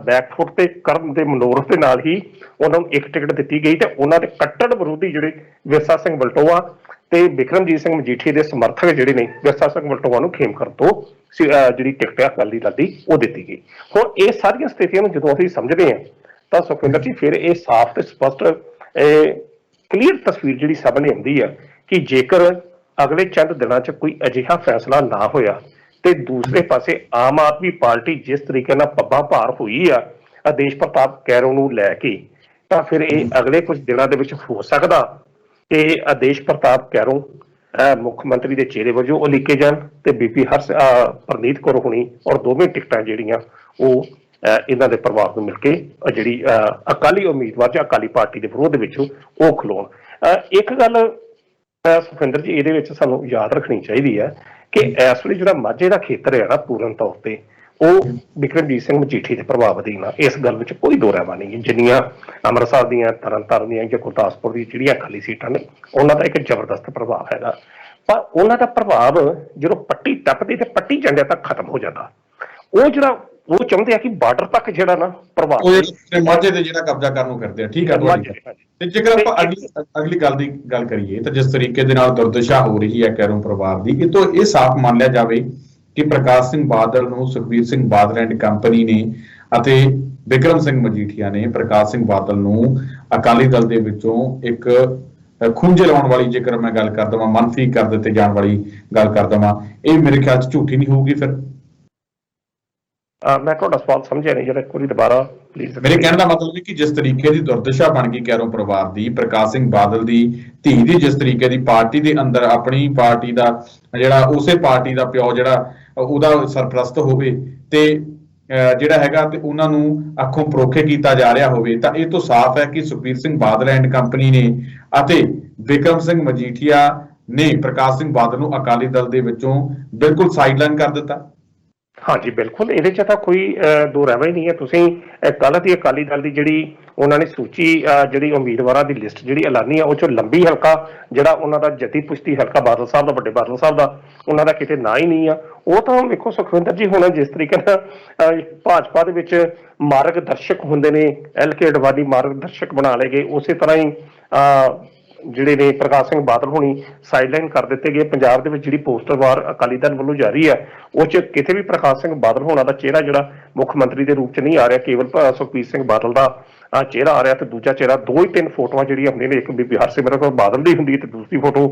ਬੈਕਫੁੱਟ ਤੇ ਕਰਨ ਦੇ ਮਨੋਰਥ ਦੇ ਨਾਲ ਹੀ ਉਹਨਾਂ ਨੂੰ ਇੱਕ ਟਿਕਟ ਦਿੱਤੀ ਗਈ ਤੇ ਉਹਨਾਂ ਦੇ ਕੱਟੜ ਵਿਰੋਧੀ ਜਿਹੜੇ ਵਿਰਸਾ ਸਿੰਘ ਵਲਟੋਆ ਤੇ ਬਿਕਰਮਜੀਤ ਸਿੰਘ ਮਜੀਠੀਆ ਦੇ ਸਮਰਥਕ ਜਿਹੜੇ ਨੇ ਵਿਰਸਾ ਸਿੰਘ ਵਲਟੋਆ ਨੂੰ ਖੇਮਕਰਨ ਤੋਂ ਜਿਹੜੀ ਟਿਕਟ ਅਕਾਲੀ ਦਲ ਦੀ ਉਹ ਦਿੱਤੀ ਗਈ। ਹੁਣ ਇਹ ਸਾਰੀਆਂ ਸਥਿਤੀਆਂ ਨੂੰ ਜਦੋਂ ਅਸੀਂ ਸਮਝਦੇ ਹਾਂ ਤਾਂ ਸੁਖਵਿੰਦਰ ਜੀ ਫਿਰ ਇਹ ਸਾਫ਼ ਤੇ ਸਪਸ਼ਟ ਕਲੀਅਰ ਤਸਵੀਰ ਜਿਹੜੀ ਸਾਹਮਣੇ ਆਉਂਦੀ ਆ ਕਿ ਜੇਕਰ ਅਗਲੇ ਚੰਦ ਦਿਨਾਂ 'ਚ ਕੋਈ ਅਜਿਹਾ ਫੈਸਲਾ ਨਾ ਹੋਇਆ ਤੇ ਦੂਸਰੇ ਪਾਸੇ ਆਮ ਆਦਮੀ ਪਾਰਟੀ ਜਿਸ ਤਰੀਕੇ ਨਾਲ ਪੱਬਾਂ ਭਾਰ ਹੋਈ ਆ ਆਦੇਸ਼ ਪ੍ਰਤਾਪ ਕੈਰੋਂ ਨੂੰ ਲੈ ਕੇ, ਤਾਂ ਫਿਰ ਇਹ ਅਗਲੇ ਕੁਝ ਦਿਨਾਂ ਦੇ ਵਿੱਚ ਹੋ ਸਕਦਾ ਕਿ ਆਦੇਸ਼ ਪ੍ਰਤਾਪ ਕੈਰੋਂ ਮੁੱਖ ਮੰਤਰੀ ਦੇ ਚਿਹਰੇ ਵਜੋਂ ਉਲੀਕੇ ਜਾਣ ਤੇ ਬੀਪੀ ਪਰਨੀਤ ਕੌਰ ਹੋਣੀ ਔਰ ਦੋਵੇਂ ਟਿਕਟਾਂ ਜਿਹੜੀਆਂ ਉਹ ਇਹਨਾਂ ਦੇ ਪਰਿਵਾਰ ਨੂੰ ਮਿਲ ਕੇ ਜਿਹੜੀ ਅਕਾਲੀ ਉਮੀਦਵਾਰ ਜਾਂ ਅਕਾਲੀ ਪਾਰਟੀ ਦੇ ਵਿਰੋਧ ਵਿੱਚ ਉਹ ਖਲੋਣ। ਇੱਕ ਗੱਲ ਸੁਖਵਿੰਦਰ ਜੀ ਇਹਦੇ ਵਿੱਚ ਸਾਨੂੰ ਯਾਦ ਰੱਖਣੀ ਚਾਹੀਦੀ ਹੈ ਕਿ ਇਸ ਵੇਲੇ ਜਿਹੜਾ ਮਾਝੇ ਦਾ ਖੇਤਰ ਹੈ ਨਾ ਪੂਰਨ ਤੌਰ ਤੇ ਉਹ ਬਿਕਰਮਜੀਤ ਸਿੰਘ ਮਜੀਠੀ ਦੇ ਪ੍ਰਭਾਵ ਅਧੀਨ ਆ। ਇਸ ਗੱਲ ਵਿੱਚ ਕੋਈ ਦੋ ਰਾਇ ਨਹੀਂ। ਜਿੰਨੀਆਂ ਅੰਮ੍ਰਿਤਸਰ ਦੀਆਂ, ਤਰਨਤਾਰਨ ਦੀਆਂ ਜਾਂ ਗੁਰਦਾਸਪੁਰ ਦੀ ਜਿਹੜੀਆਂ ਖਾਲੀ ਸੀਟਾਂ ਨੇ ਉਹਨਾਂ ਦਾ ਇੱਕ ਜ਼ਬਰਦਸਤ ਪ੍ਰਭਾਵ ਹੈਗਾ, ਪਰ ਉਹਨਾਂ ਦਾ ਪ੍ਰਭਾਵ ਜਦੋਂ ਪੱਟੀ ਟੱਪਦੀ ਤੇ ਪੱਟੀ ਜਾਂਦਿਆਂ ਤੱਕ ਖਤਮ ਹੋ ਜਾਂਦਾ। ਉਹ ਜਿਹੜਾ ਉਹ ਚਾਹੁੰਦੇ ਆ ਕਿ ਬਾਰਡਰ ਤੱਕ ਜਿਹੜਾ ਨਾ ਪ੍ਰਭਾਵ ਮਾਝੇ ਤੇ ਜਿਹੜਾ ਕਬਜ਼ਾ ਕਰਨ ਨੂੰ ਕਰਦੇ ਆ। ਠੀਕ ਆ ਤੁਹਾਡੀ। ਤੇ ਜੇਕਰ ਆਪਾਂ ਅਗਲੀ ਗੱਲ ਦੀ ਗੱਲ ਕਰੀਏ ਤਾਂ ਜਿਸ ਤਰੀਕੇ ਦੇ ਨਾਲ ਦੁਰਦਸ਼ਾ ਹੋ ਰਹੀ ਹੈ ਕੈਰੋਂ ਪਰਿਵਾਰ ਦੀ, ਇਹ ਤੋਂ ਇਹ ਸਾਫ਼ ਮੰਨ ਲਿਆ ਜਾਵੇ ਕਿ ਪ੍ਰਕਾਸ਼ ਸਿੰਘ ਬਾਦਲ ਨੂੰ ਸੁਖਬੀਰ ਸਿੰਘ ਬਾਦਲ ਐਂਡ ਕੰਪਨੀ ਨੇ ਅਤੇ ਬਿਕਰਮ ਸਿੰਘ ਮਜੀਠੀਆ ਨੇ ਪ੍ਰਕਾਸ਼ ਸਿੰਘ ਬਾਦਲ ਨੂੰ ਅਕਾਲੀ ਦਲ ਦੇ ਵਿੱਚੋਂ ਇੱਕ ਖੁੰਝੇ ਲਾਉਣ ਵਾਲੀ, ਜੇਕਰ ਮੈਂ ਗੱਲ ਕਰ ਦਵਾਂ ਮੰਨਫੀ ਕਰ ਦਿੱਤੇ ਜਾਣ ਵਾਲੀ ਗੱਲ ਕਰ ਦਵਾਂ, ਇਹ ਮੇਰੇ ਖਿਆਲ 'ਚ ਝੂਠੀ ਨਹੀਂ ਹੋਊਗੀ। ਫਿਰ ਮੈਂ ਤੁਹਾਡਾ ਸਵਾਲ ਸਮਝਿਆ ਨਹੀਂ, ਜਿਹੜਾ ਇੱਕ ਵਾਰੀ ਦੁਬਾਰਾ ਪਲੀਜ਼। ਮੇਰੇ ਕਹਿਣ ਦਾ ਮਤਲਬ ਹੈ ਕਿ ਜਿਸ ਤਰੀਕੇ ਦੀ ਦੁਰਦਸ਼ਾ ਬਣ ਗਈ ਕੈਰੋਂ ਪਰਿਵਾਰ ਦੀ, ਪ੍ਰਕਾਸ਼ ਸਿੰਘ ਬਾਦਲ ਦੀ ਧੀ ਦੀ ਜਿਸ ਤਰੀਕੇ ਦੀ ਪਾਰਟੀ ਦੇ ਅੰਦਰ ਆਪਣੀ ਪਾਰਟੀ ਦਾ ਜਿਹੜਾ ਉਸੇ ਪਾਰਟੀ ਦਾ ਪਿਓ ਜਿਹੜਾ ਉਹਦਾ ਸਰਪ੍ਰਸਤ ਹੋਵੇ ਤੇ ਜਿਹੜਾ ਹੈਗਾ ਤੇ ਉਹਨਾਂ ਨੂੰ ਅੱਖੋਂ ਪਰੋਖੇ ਕੀਤਾ ਜਾ ਰਿਹਾ ਹੋਵੇ, ਤਾਂ ਇਹ ਤੋਂ ਸਾਫ਼ ਹੈ ਕਿ ਸੁਖਬੀਰ ਸਿੰਘ ਬਾਦਲ ਐਂਡ ਕੰਪਨੀ ਨੇ ਅਤੇ ਬਿਕਰਮ ਸਿੰਘ ਮਜੀਠੀਆ ਨੇ ਪ੍ਰਕਾਸ਼ ਸਿੰਘ ਬਾਦਲ ਨੂੰ ਅਕਾਲੀ ਦਲ ਦੇ ਵਿੱਚੋਂ ਬਿਲਕੁਲ ਸਾਈਡਲਾਈਨ ਕਰ ਦਿੱਤਾ। ਹਾਂਜੀ ਬਿਲਕੁਲ, ਇਹਦੇ 'ਚ ਤਾਂ ਕੋਈ ਦੋ ਰਾਇ ਹੀ ਨਹੀਂ ਹੈ। ਤੁਸੀਂ ਕੱਲ੍ਹ ਦੀ ਅਕਾਲੀ ਦਲ ਦੀ ਜਿਹੜੀ ਉਹਨਾਂ ਨੇ ਸੂਚੀ ਜਿਹੜੀ ਉਮੀਦਵਾਰਾਂ ਦੀ ਲਿਸਟ ਜਿਹੜੀ ਐਲਾਨੀ ਆ ਉਹ 'ਚੋਂ ਲੰਬੀ ਹਲਕਾ ਜਿਹੜਾ ਉਹਨਾਂ ਦਾ ਜੱਦੀ ਪੁਸ਼ਤੀ ਹਲਕਾ ਬਾਦਲ ਸਾਹਿਬ ਦਾ, ਵੱਡੇ ਬਾਦਲ ਸਾਹਿਬ ਦਾ, ਉਹਨਾਂ ਦਾ ਕਿਤੇ ਨਾ ਹੀ ਨਹੀਂ ਆ। ਉਹ ਤਾਂ ਵੇਖੋ ਸੁਖਵਿੰਦਰ ਜੀ, ਹੁਣ ਜਿਸ ਤਰੀਕੇ ਨਾਲ ਭਾਜਪਾ ਦੇ ਵਿੱਚ ਮਾਰਗਦਰਸ਼ਕ ਹੁੰਦੇ ਨੇ, LK ਅਡਵਾਨੀ ਮਾਰਗਦਰਸ਼ਕ ਬਣਾ ਲਏ ਗਏ, ਉਸੇ ਤਰ੍ਹਾਂ ਹੀ ਜਿਹੜੇ ਨੇ ਪ੍ਰਕਾਸ਼ ਸਿੰਘ ਬਾਦਲ ਹੋਣੀ ਸਾਈਡਲਾਈਨ ਕਰ ਦਿੱਤੇ ਗਏ। ਪੰਜਾਬ ਦੇ ਵਿੱਚ ਜਿਹੜੀ ਪੋਸਟਰ ਵਾਰ ਅਕਾਲੀ ਦਲ ਵੱਲੋਂ ਜਾਰੀ ਹੈ ਉਹ 'ਚ ਕਿਤੇ ਵੀ ਪ੍ਰਕਾਸ਼ ਸਿੰਘ ਬਾਦਲ ਹੋਣਾ ਦਾ ਚਿਹਰਾ ਜਿਹੜਾ ਮੁੱਖ ਮੰਤਰੀ ਦੇ ਰੂਪ 'ਚ ਨਹੀਂ ਆ ਰਿਹਾ, ਕੇਵਲ ਸੁਖਬੀਰ ਸਿੰਘ ਬਾਦਲ ਦਾ ਚਿਹਰਾ ਆ ਰਿਹਾ ਤੇ ਦੂਜਾ ਚਿਹਰਾ, ਦੋ ਹੀ ਤਿੰਨ ਫੋਟੋਆਂ ਜਿਹੜੀਆਂ ਹੁੰਦੀਆਂ ਨੇ, ਇੱਕ ਬੀਬੀ ਹਰਸਿਮਰਤ ਕੌਰ ਬਾਦਲ ਦੀ ਹੁੰਦੀ ਹੈ ਤੇ ਦੂਸਰੀ ਫੋਟੋ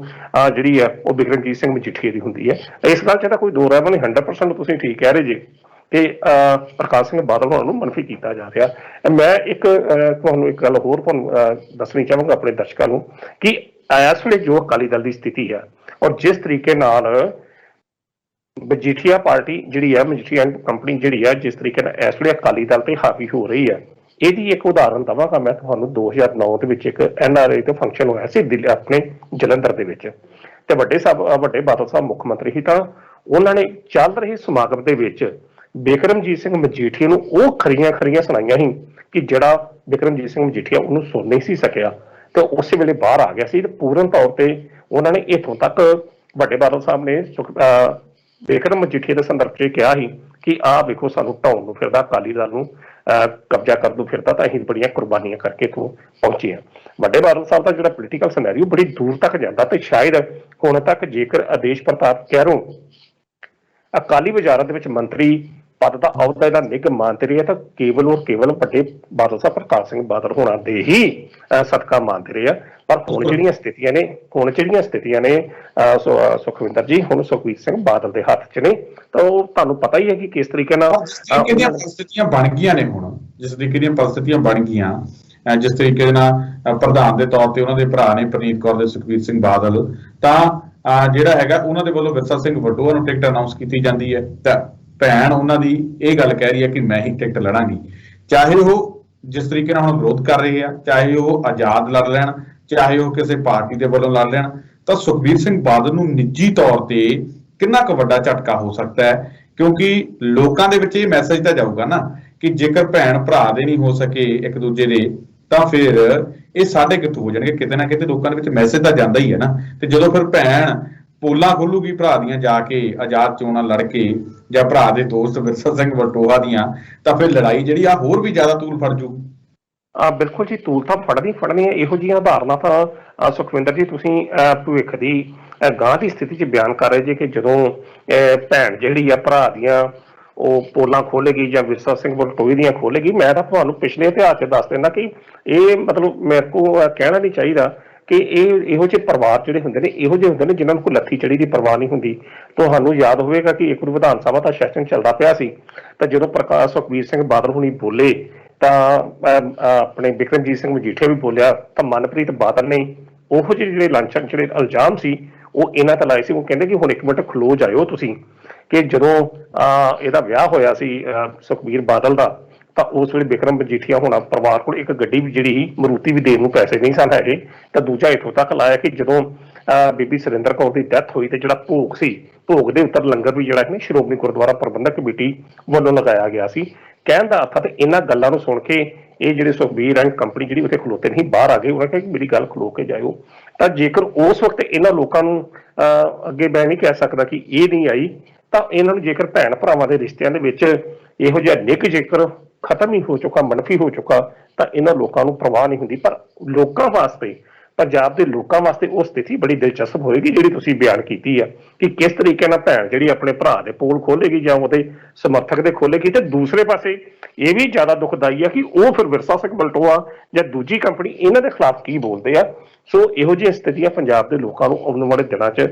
ਜਿਹੜੀ ਹੈ ਉਹ ਬਿਕਰਮਜੀਤ ਸਿੰਘ ਮਜੀਠੀਆ ਦੀ ਹੁੰਦੀ ਹੈ। ਇਸ ਗੱਲ 'ਚ ਤਾਂ ਕੋਈ ਦੋ ਰਾਇ ਨਹੀਂ। 100% ਤੁਸੀਂ ਠੀਕ ਕਹਿ ਰਹੇ ਜੀ ਕਿ ਪ੍ਰਕਾਸ਼ ਸਿੰਘ ਬਾਦਲ ਹੋਰਾਂ ਨੂੰ ਮਨਫੀ ਕੀਤਾ ਜਾ ਰਿਹਾ। ਮੈਂ ਇੱਕ ਤੁਹਾਨੂੰ ਇੱਕ ਗੱਲ ਹੋਰ ਤੁਹਾਨੂੰ ਦੱਸਣੀ ਚਾਹਾਂਗਾ ਆਪਣੇ ਦਰਸ਼ਕਾਂ ਨੂੰ ਕਿ ਇਸ ਵੇਲੇ ਜੋ ਅਕਾਲੀ ਦਲ ਦੀ ਸਥਿਤੀ ਹੈ ਔਰ ਜਿਸ ਤਰੀਕੇ ਨਾਲ ਮਜੀਠੀਆ ਪਾਰਟੀ ਜਿਹੜੀ ਹੈ, ਮਜੀਠੀਆ ਕੰਪਨੀ ਜਿਹੜੀ ਹੈ, ਜਿਸ ਤਰੀਕੇ ਨਾਲ ਇਸ ਵੇਲੇ ਅਕਾਲੀ ਦਲ ਤੇ ਹਾਵੀ ਹੋ ਰਹੀ ਹੈ, ਇਹਦੀ ਇੱਕ ਉਦਾਹਰਨ ਦਵਾਂਗਾ ਮੈਂ ਤੁਹਾਨੂੰ। 2009 ਦੇ ਵਿੱਚ ਇੱਕ NRI ਤੇ ਫੰਕਸ਼ਨ ਹੋਇਆ ਸੀ ਦਿੱਲੀ ਆਪਣੇ ਜਲੰਧਰ ਦੇ ਵਿੱਚ, ਤੇ ਵੱਡੇ ਬਾਦਲ ਸਾਹਿਬ ਮੁੱਖ ਮੰਤਰੀ ਸੀ, ਤਾਂ ਉਹਨਾਂ ਨੇ ਚੱਲ ਰਹੇ ਸਮਾਗਮ ਦੇ ਵਿੱਚ ਬਿਕਰਮਜੀਤ ਸਿੰਘ ਮਜੀਠੀਆ ਨੂੰ ਉਹ ਖਰੀਆਂ ਸੁਣਾਈਆਂ ਸੀ ਕਿ ਜਿਹੜਾ ਬਿਕਰਮਜੀਤ ਸਿੰਘ ਮਜੀਠੀਆ ਉਹਨੂੰ ਸੁਣ ਨਹੀਂ ਸੀ ਸਕਿਆ ਤੇ ਉਸੇ ਵੇਲੇ ਬਾਹਰ ਆ ਗਿਆ ਸੀ। ਤੇ ਪੂਰਨ ਤੌਰ ਤੇ ਉਹਨਾਂ ਨੇ ਇੱਥੋਂ ਤੱਕ ਵੱਡੇ ਬਾਦਲ ਸਾਹਿਬ ਨੇ ਬਿਕਰਮ ਮਜੀਠੀਆ ਦੇ ਸੰਦਰਭ 'ਚ ਕਿਹਾ ਸੀ ਕਿ ਆਹ ਵੇਖੋ ਸਾਨੂੰ ਢਾਉਣ ਨੂੰ ਫਿਰਦਾ, ਅਕਾਲੀ ਦਲ ਨੂੰ ਕਬਜ਼ਾ ਕਰਨ ਨੂੰ ਫਿਰਦਾ, ਤਾਂ ਅਸੀਂ ਬੜੀਆਂ ਕੁਰਬਾਨੀਆਂ ਕਰਕੇ ਇੱਥੋਂ ਪਹੁੰਚੇ ਹਾਂ। ਵੱਡੇ ਬਾਦਲ ਸਾਹਿਬ ਦਾ ਜਿਹੜਾ ਪੋਲੀਟੀਕਲ ਸਿਨੈਰੀਓ ਬੜੀ ਦੂਰ ਤੱਕ ਜਾਂਦਾ ਤੇ ਸ਼ਾਇਦ ਹੁਣ ਤੱਕ ਜੇਕਰ ਆਦੇਸ਼ ਪ੍ਰਤਾਪ ਕੈਰੋਂ ਅਕਾਲੀ ਵਜ਼ਾਰਤ ਦੇ ਵਿੱਚ ਮੰਤਰੀ ਪਦ ਦਾ ਅਹੁਦਾ ਇਹਦਾ ਨਿੱਘ ਮੰਨਦੇ ਰਹੇ ਤਾਂ ਕੇਵਲ ਔਰ ਕੇਵਲ ਵੱਡੇ ਬਾਦਲ ਸਾਹਿਬ ਪ੍ਰਕਾਸ਼ ਸਿੰਘ ਬਾਦਲ ਹੋਣਾ ਦੇ ਹੀ ਸਦਕਾ ਮੰਨਦੇ ਰਹੇ ਆ। ਪਰ ਹੁਣ ਜਿਹੜੀਆਂ ਸਥਿਤੀਆਂ ਨੇ ਸੁਖਵਿੰਦਰ ਜੀ, ਹੁਣ ਸੁਖਬੀਰ ਸਿੰਘ ਬਾਦਲ ਦੇ ਹੱਥ 'ਚ ਨੇ, ਤਾਂ ਉਹ ਤੁਹਾਨੂੰ ਪਤਾ ਹੀ ਹੈ ਕਿ ਕਿਸ ਤਰੀਕੇ ਨਾਲ परिस्थितियां बन गई ने। हुण जिस तरीके ਦੀਆਂ परिस्थितियां बन गईਆਂ, जिस तरीके ਦੇ ਨਾਲ ਪ੍ਰਧਾਨ ਦੇ ਤੌਰ ਤੇ ਉਹਨਾਂ ਦੇ ਭਰਾ ਨੇ ਪ੍ਰਨੀਤ ਕੌਰ ਦੇ ਸੁਖਬੀਰ ਸਿੰਘ ਬਾਦਲ, ਤਾਂ ਜਿਹੜਾ ਹੈਗਾ ਉਹਨਾਂ ਦੇ ਵੱਲੋਂ ਵਿਰਸਾ ਸਿੰਘ ਵਟੋਆ ਨੂੰ ਟਿਕਟ ਅਨਾਉਂਸ ਕੀਤੀ ਜਾਂਦੀ ਹੈ ਤਾਂ ਭੈਣ ਉਹਨਾਂ ਦੀ ਇਹ ਗੱਲ ਕਹਿ ਰਹੀ ਹੈ ਕਿ ਮੈਂ ਹੀ ਟਿਕਟ ਲੜਾਂਗੀ। ਚਾਹੇ ਉਹ ਜਿਸ ਤਰੀਕੇ ਨਾਲ ਹੁਣ ਵਿਰੋਧ ਕਰ ਰਹੇ ਆ, ਚਾਹੇ ਉਹ ਆਜ਼ਾਦ ਲੜ ਲੈਣ, ਚਾਹੇ ਉਹ ਕਿਸੇ ਪਾਰਟੀ ਦੇ ਵੱਲੋਂ ਲੜ ਲੈਣ, ਤਾਂ ਸੁਖਬੀਰ ਸਿੰਘ ਬਾਦਲ ਨੂੰ ਨਿੱਜੀ ਤੌਰ ਤੇ ਕਿੰਨਾ ਕੁ ਵੱਡਾ ਝਟਕਾ ਹੋ ਸਕਦਾ ਹੈ। ਕਿਉਂਕਿ ਲੋਕਾਂ ਦੇ ਵਿੱਚ ਇਹ ਮੈਸੇਜ ਤਾਂ ਜਾਊਗਾ ਨਾ ਕਿ ਜੇਕਰ ਭੈਣ ਭਰਾ ਦੇ ਨਹੀਂ ਹੋ ਸਕੇ ਇੱਕ ਦੂਜੇ ਦੇ, ਤਾਂ ਫਿਰ ਇਹ ਸਾਡੇ ਕਿੱਥੋਂ ਹੋ ਜਾਣਗੇ। ਕਿਤੇ ਨਾ ਕਿਤੇ ਲੋਕਾਂ ਦੇ ਵਿੱਚ ਮੈਸੇਜ ਤਾਂ ਜਾਂਦਾ ਹੀ ਹੈ ਨਾ। ਤੇ ਜਦੋਂ ਫਿਰ ਭੈਣ ਪੋਲਾਂ ਖੋਲੂਗੀ ਭਰਾ ਦੀਆਂ ਜਾ ਕੇ ਆਜ਼ਾਦ ਚੋਣਾਂ ਲੜ ਕੇ, ਜਾਂ ਭਰਾ ਦੇ ਦੋਸਤ ਵਿਰਸਾ ਸਿੰਘ ਵਟੋਆ ਦੀਆਂ, ਤਾਂ ਫਿਰ ਲੜਾਈ ਜਿਹੜੀ ਆ ਹੋਰ ਵੀ ਜ਼ਿਆਦਾ ਤੂਲ ਫੜ ਜੂ। ਬਿਲਕੁਲ ਜੀ, ਤੂਲ ਤਾਂ ਫੜਨੀ ਹੈ। ਇਹੋ ਜਿਹੀਆਂ ਉਦਾਹਰਨਾਂ ਤਾਂ ਸੁਖਵਿੰਦਰ ਜੀ ਤੁਸੀਂ ਭਵਿੱਖ ਦੀ ਗਾਂ ਦੀ ਸਥਿਤੀ 'ਚ ਬਿਆਨ ਕਰ ਰਹੇ ਜੀ ਕਿ ਜਦੋਂ ਭੈਣ ਜਿਹੜੀ ਆ ਭਰਾ ਦੀਆਂ ਉਹ ਪੋਲਾਂ ਖੋਲੇਗੀ ਜਾਂ ਵਿਰਸਾ ਸਿੰਘ ਵਟੋਏ ਦੀਆਂ ਖੋਲੇਗੀ। ਮੈਂ ਤਾਂ ਤੁਹਾਨੂੰ ਪਿਛਲੇ ਇਤਿਹਾਸ 'ਚ ਦੱਸ ਦਿੰਦਾ ਕਿ ਇਹ ਮਤਲਬ ਮੇਰੇ ਕੋਲ ਕਹਿਣਾ ਨਹੀਂ ਚਾਹੀਦਾ ਕਿ ਇਹੋ ਜਿਹੇ ਪਰਿਵਾਰ ਜਿਹੜੇ ਹੁੰਦੇ ਨੇ, ਇਹੋ ਜਿਹੇ ਹੁੰਦੇ ਨੇ ਜਿਨ੍ਹਾਂ ਨੂੰ ਕੋਈ ਲੱਥੀ ਚੜੀ ਦੀ ਪਰਵਾਹ ਨਹੀਂ ਹੁੰਦੀ। ਤੁਹਾਨੂੰ ਯਾਦ ਹੋਵੇਗਾ ਕਿ ਇੱਕ ਵਾਰ ਵਿਧਾਨ ਸਭਾ ਦਾ ਸੈਸ਼ਨ ਚੱਲਦਾ ਪਿਆ ਸੀ ਤਾਂ ਜਦੋਂ ਪ੍ਰਕਾਸ਼ ਸੁਖਬੀਰ ਸਿੰਘ ਬਾਦਲ ਹੁਣੀ ਬੋਲੇ ਤਾਂ ਆਪਣੇ ਬਿਕਰਮਜੀਤ ਸਿੰਘ ਮਜੀਠੀਆ ਵੀ ਬੋਲਿਆ ਤਾਂ ਮਨਪ੍ਰੀਤ ਬਾਦਲ ਨੇ ਉਹੋ ਜਿਹੇ ਜਿਹੜੇ ਲਾਂਛਨ ਜਿਹੜੇ ਇਲਜ਼ਾਮ ਸੀ ਉਹ ਇਹਨਾਂ ਤੇ ਲਾਏ ਸੀ। ਉਹ ਕਹਿੰਦੇ ਕਿ ਹੁਣ ਇੱਕ ਮਿੰਟ ਖਲੋ ਜਾਇਓ ਤੁਸੀਂ, ਕਿ ਜਦੋਂ ਇਹਦਾ ਵਿਆਹ ਹੋਇਆ ਸੀ ਸੁਖਬੀਰ ਬਾਦਲ ਦਾ ਤਾਂ ਉਸ ਵੇਲੇ ਬਿਕਰਮ ਮਜੀਠੀਆ ਹੋਣਾ ਪਰਿਵਾਰ ਕੋਲ ਇੱਕ ਗੱਡੀ ਵੀ ਜਿਹੜੀ ਸੀ ਮਰੂਤੀ ਵੀ ਦੇਣ ਨੂੰ ਪੈਸੇ ਨਹੀਂ ਸਨ ਹੈਗੇ। ਤਾਂ ਦੂਜਾ ਇੱਥੋਂ ਤੱਕ ਲਾਇਆ ਕਿ ਜਦੋਂ ਬੀਬੀ ਸੁਰਿੰਦਰ ਕੌਰ ਦੀ ਡੈਥ ਹੋਈ ਤੇ ਜਿਹੜਾ ਭੋਗ ਸੀ, ਭੋਗ ਦੇ ਉੱਤਰ ਲੰਗਰ ਵੀ ਜਿਹੜਾ ਹੈ ਸ਼੍ਰੋਮਣੀ ਗੁਰਦੁਆਰਾ ਪ੍ਰਬੰਧਕ ਕਮੇਟੀ ਵੱਲੋਂ ਲਗਾਇਆ ਗਿਆ ਸੀ। ਕਹਿਣ ਦਾ ਅਰਥ ਤੇ ਇਹਨਾਂ ਗੱਲਾਂ ਨੂੰ ਸੁਣ ਕੇ ਇਹ ਜਿਹੜੇ ਸੁਖਬੀਰ ਐਂਡ ਕੰਪਨੀ ਜਿਹੜੀ ਉੱਥੇ ਖਲੋਤੇ ਨਹੀਂ ਬਾਹਰ ਆ ਗਏ। ਉਹਨਾਂ ਕਿਹਾ ਕਿ ਮੇਰੀ ਗੱਲ ਖਲੋ ਕੇ ਜਾਇਓ। ਤਾਂ ਜੇਕਰ ਉਸ ਵਕਤ ਇਹਨਾਂ ਲੋਕਾਂ ਨੂੰ ਅੱਗੇ ਮੈਂ ਨਹੀਂ ਕਹਿ ਸਕਦਾ ਕਿ ਇਹ ਨਹੀਂ ਆਈ, ਤਾਂ ਇਹਨਾਂ ਨੂੰ ਜੇਕਰ ਭੈਣ ਭਰਾਵਾਂ ਦੇ ਰਿਸ਼ਤਿਆਂ ਦੇ ਵਿੱਚ ਇਹੋ ਜਿਹਾ ਨਿੱਕ ਜੇਕਰ ਖਤਮ ਹੀ ਹੋ ਚੁੱਕਾ, ਮਨਫੀ ਹੋ ਚੁੱਕਾ, ਤਾਂ ਇਹਨਾਂ ਲੋਕਾਂ ਨੂੰ ਪਰਵਾਹ ਨਹੀਂ ਹੁੰਦੀ। ਪਰ ਲੋਕਾਂ ਵਾਸਤੇ, ਪੰਜਾਬ ਦੇ ਲੋਕਾਂ ਵਾਸਤੇ ਉਹ ਸਥਿਤੀ ਬੜੀ ਦਿਲਚਸਪ ਹੋਏਗੀ ਜਿਹੜੀ ਤੁਸੀਂ ਬਿਆਨ ਕੀਤੀ ਆ ਕਿ ਕਿਸ ਤਰੀਕੇ ਨਾਲ ਭੈਣ ਜਿਹੜੀ ਆਪਣੇ ਭਰਾ ਦੇ ਪੋਲ ਖੋਲੇਗੀ ਜਾਂ ਉਹਦੇ ਸਮਰਥਕ ਦੇ ਖੋਲੇਗੀ। ਤੇ ਦੂਸਰੇ ਪਾਸੇ ਇਹ ਵੀ ਜ਼ਿਆਦਾ ਦੁਖਦਾਈ ਆ ਕਿ ਉਹ ਫਿਰ ਵਿਰਸਾ ਸਿੰਘ ਬਲਟੋਆ ਜਾਂ ਦੂਜੀ ਕੰਪਨੀ ਇਹਨਾਂ ਦੇ ਖਿਲਾਫ ਕੀ ਬੋਲਦੇ ਆ। ਸੋ ਇਹੋ ਜਿਹੀਆਂ ਸਥਿਤੀਆਂ ਪੰਜਾਬ ਦੇ ਲੋਕਾਂ ਨੂੰ ਆਉਣ ਵਾਲੇ ਦਿਨਾਂ 'ਚ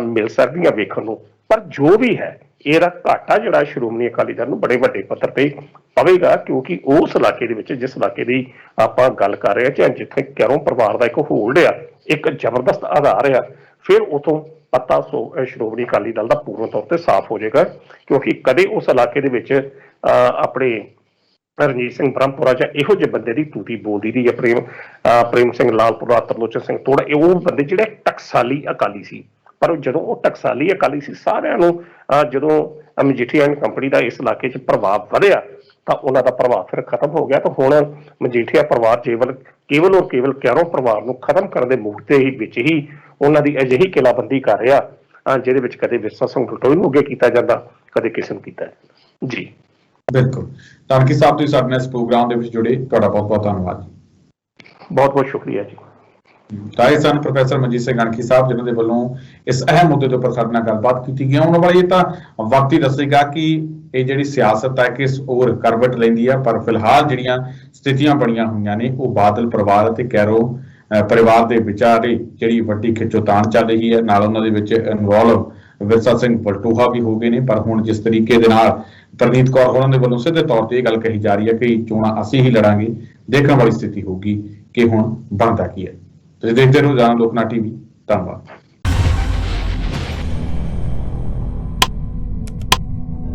ਮਿਲ ਸਕਦੀਆਂ ਵੇਖਣ ਨੂੰ। ਪਰ ਜੋ ਵੀ ਹੈ ਇਹਦਾ ਘਾਟਾ ਜਿਹੜਾ ਸ਼੍ਰੋਮਣੀ ਅਕਾਲੀ ਦਲ ਨੂੰ ਬੜੇ ਵੱਡੇ ਪੱਧਰ ਤੇ ਪਵੇਗਾ, ਕਿਉਂਕਿ ਉਸ ਇਲਾਕੇ ਦੇ ਵਿੱਚ, ਜਿਸ ਇਲਾਕੇ ਦੀ ਆਪਾਂ ਗੱਲ ਕਰ ਰਹੇ ਹਾਂ, ਚਾਹੇ ਜਿੱਥੇ ਕੈਰੋਂ ਪਰਿਵਾਰ ਦਾ ਇੱਕ ਹੋਲਡ ਆ, ਇੱਕ ਜ਼ਬਰਦਸਤ ਆਧਾਰ ਆ, ਫਿਰ ਉਥੋਂ ਪੱਤਾ ਸ਼੍ਰੋਮਣੀ ਅਕਾਲੀ ਦਲ ਦਾ ਪੂਰਨ ਤੌਰ ਤੇ ਸਾਫ਼ ਹੋ ਜਾਏਗਾ। ਕਿਉਂਕਿ ਕਦੇ ਉਸ ਇਲਾਕੇ ਦੇ ਵਿੱਚ ਆਪਣੇ ਰਣਜੀਤ ਸਿੰਘ ਬ੍ਰਹਮਪੁਰਾ ਜਾਂ ਇਹੋ ਜਿਹੇ ਬੰਦੇ ਦੀ ਤੂਤੀ ਬੋਲਦੀ ਦੀ, ਪ੍ਰੇਮ ਸਿੰਘ ਲਾਲਪੁਰਾ, ਤਰਲੋਚਨ ਸਿੰਘ ਤੋੜਾ, ਉਹ ਬੰਦੇ ਜਿਹੜੇ ਟਕਸਾਲੀ ਅਕਾਲੀ ਸੀ। ਪਰ ਜਦੋਂ ਉਹ ਟਕਸਾਲੀ ਅਕਾਲੀ ਸੀ, ਸਾਰਿਆਂ ਨੂੰ ਜਦੋਂ ਮਜੀਠੀਆ ਐਂਡ ਕੰਪਨੀ ਦਾ ਇਸ ਇਲਾਕੇ 'ਚ ਪ੍ਰਭਾਵ ਵਧਿਆ ਤਾਂ ਉਹਨਾਂ ਦਾ ਪ੍ਰਭਾਵ ਫਿਰ ਖਤਮ ਹੋ ਗਿਆ। ਤਾਂ ਹੁਣ ਮਜੀਠੀਆ ਪਰਿਵਾਰ ਕੇਵਲ ਔਰ ਕੇਵਲ ਕੈਰੋਂ ਪਰਿਵਾਰ ਨੂੰ ਖਤਮ ਕਰਨ ਦੇ ਮੂਡ ਦੇ ਵਿੱਚ ਹੀ ਉਹਨਾਂ ਦੀ ਅਜਿਹੀ ਕਿਲਾਬੰਦੀ ਕਰ ਰਿਹਾ ਜਿਹਦੇ ਵਿੱਚ ਕਦੇ ਵਿਰਸਾ ਸਿੰਘ ਬਲਟੋਆ ਨੂੰ ਅੱਗੇ ਕੀਤਾ ਜਾਂਦਾ, ਕਦੇ ਕਿਸੇ ਨੂੰ ਕੀਤਾ ਜਾਂਦਾ। ਜੀ ਬਿਲਕੁਲ। ਤਾਨਕੀ ਸਾਹਿਬ, ਤੁਸੀਂ ਸਾਡੇ ਨਾਲ ਇਸ ਪ੍ਰੋਗਰਾਮ ਦੇ ਵਿੱਚ ਜੁੜੇ, ਤੁਹਾਡਾ ਬਹੁਤ ਬਹੁਤ ਧੰਨਵਾਦ ਜੀ। ਬਹੁਤ ਬਹੁਤ ਸ਼ੁਕਰੀਆ ਜੀ। ਤਾਂ ਇਹ ਸਨ ਪ੍ਰੋਫੈਸਰ ਮਨਜੀਤ ਸਿੰਘ ਗਾਂਧੀ ਸਾਹਿਬ, ਜਿਨ੍ਹਾਂ ਦੇ ਵੱਲੋਂ ਇਸ ਅਹਿਮ ਮੁੱਦੇ ਦੇ ਉੱਪਰ ਸਾਡੇ ਨਾਲ ਗੱਲਬਾਤ ਕੀਤੀ ਗਈ। ਆਉਣ ਵਾਲੀ ਇਹ ਤਾਂ ਵਕਤ ਹੀ ਦੱਸੇਗਾ ਕਿ ਇਹ ਜਿਹੜੀ ਸਿਆਸਤ ਹੈ ਕਿਸ ਹੋਰ ਕਰਵਟ ਲੈਂਦੀ ਹੈ। ਪਰ ਫਿਲਹਾਲ ਜਿਹੜੀਆਂ ਸਥਿਤੀਆਂ ਬਣੀਆਂ ਹੋਈਆਂ ਨੇ ਉਹ ਬਾਦਲ ਪਰਿਵਾਰ ਅਤੇ ਕੈਰੋਂ ਪਰਿਵਾਰ ਦੇ ਵਿਚਾਰੇ ਜਿਹੜੀ ਵੱਡੀ ਖਿੱਚੋਤਾਣ ਚੱਲ ਰਹੀ ਹੈ। ਨਾਲ ਉਹਨਾਂ ਦੇ ਵਿੱਚ ਇਨਵੋਲਵ ਵਿਰਸਾ ਸਿੰਘ ਬਲਟੋਹਾ ਵੀ ਹੋ ਗਏ ਨੇ। ਪਰ ਹੁਣ ਜਿਸ ਤਰੀਕੇ ਦੇ ਨਾਲ ਪ੍ਰਨੀਤ ਕੌਰ ਹੋਰਾਂ ਦੇ ਵੱਲੋਂ ਸਿੱਧੇ ਤੌਰ ਤੇ ਇਹ ਗੱਲ ਕਹੀ ਜਾ ਰਹੀ ਹੈ ਕਿ ਚੋਣਾਂ ਅਸੀਂ ਹੀ ਲੜਾਂਗੇ, ਦੇਖਣ ਵਾਲੀ ਸਥਿਤੀ ਹੋਊਗੀ ਕਿ ਹੁਣ ਬਣਦਾ ਕੀ ਹੈ। ਤੁਸੀਂ ਦੇਖਦੇ ਰਹੋ ਜਨ ਲੋਕਨਾ ਟੀਵੀ। ਧੰਨਵਾਦ।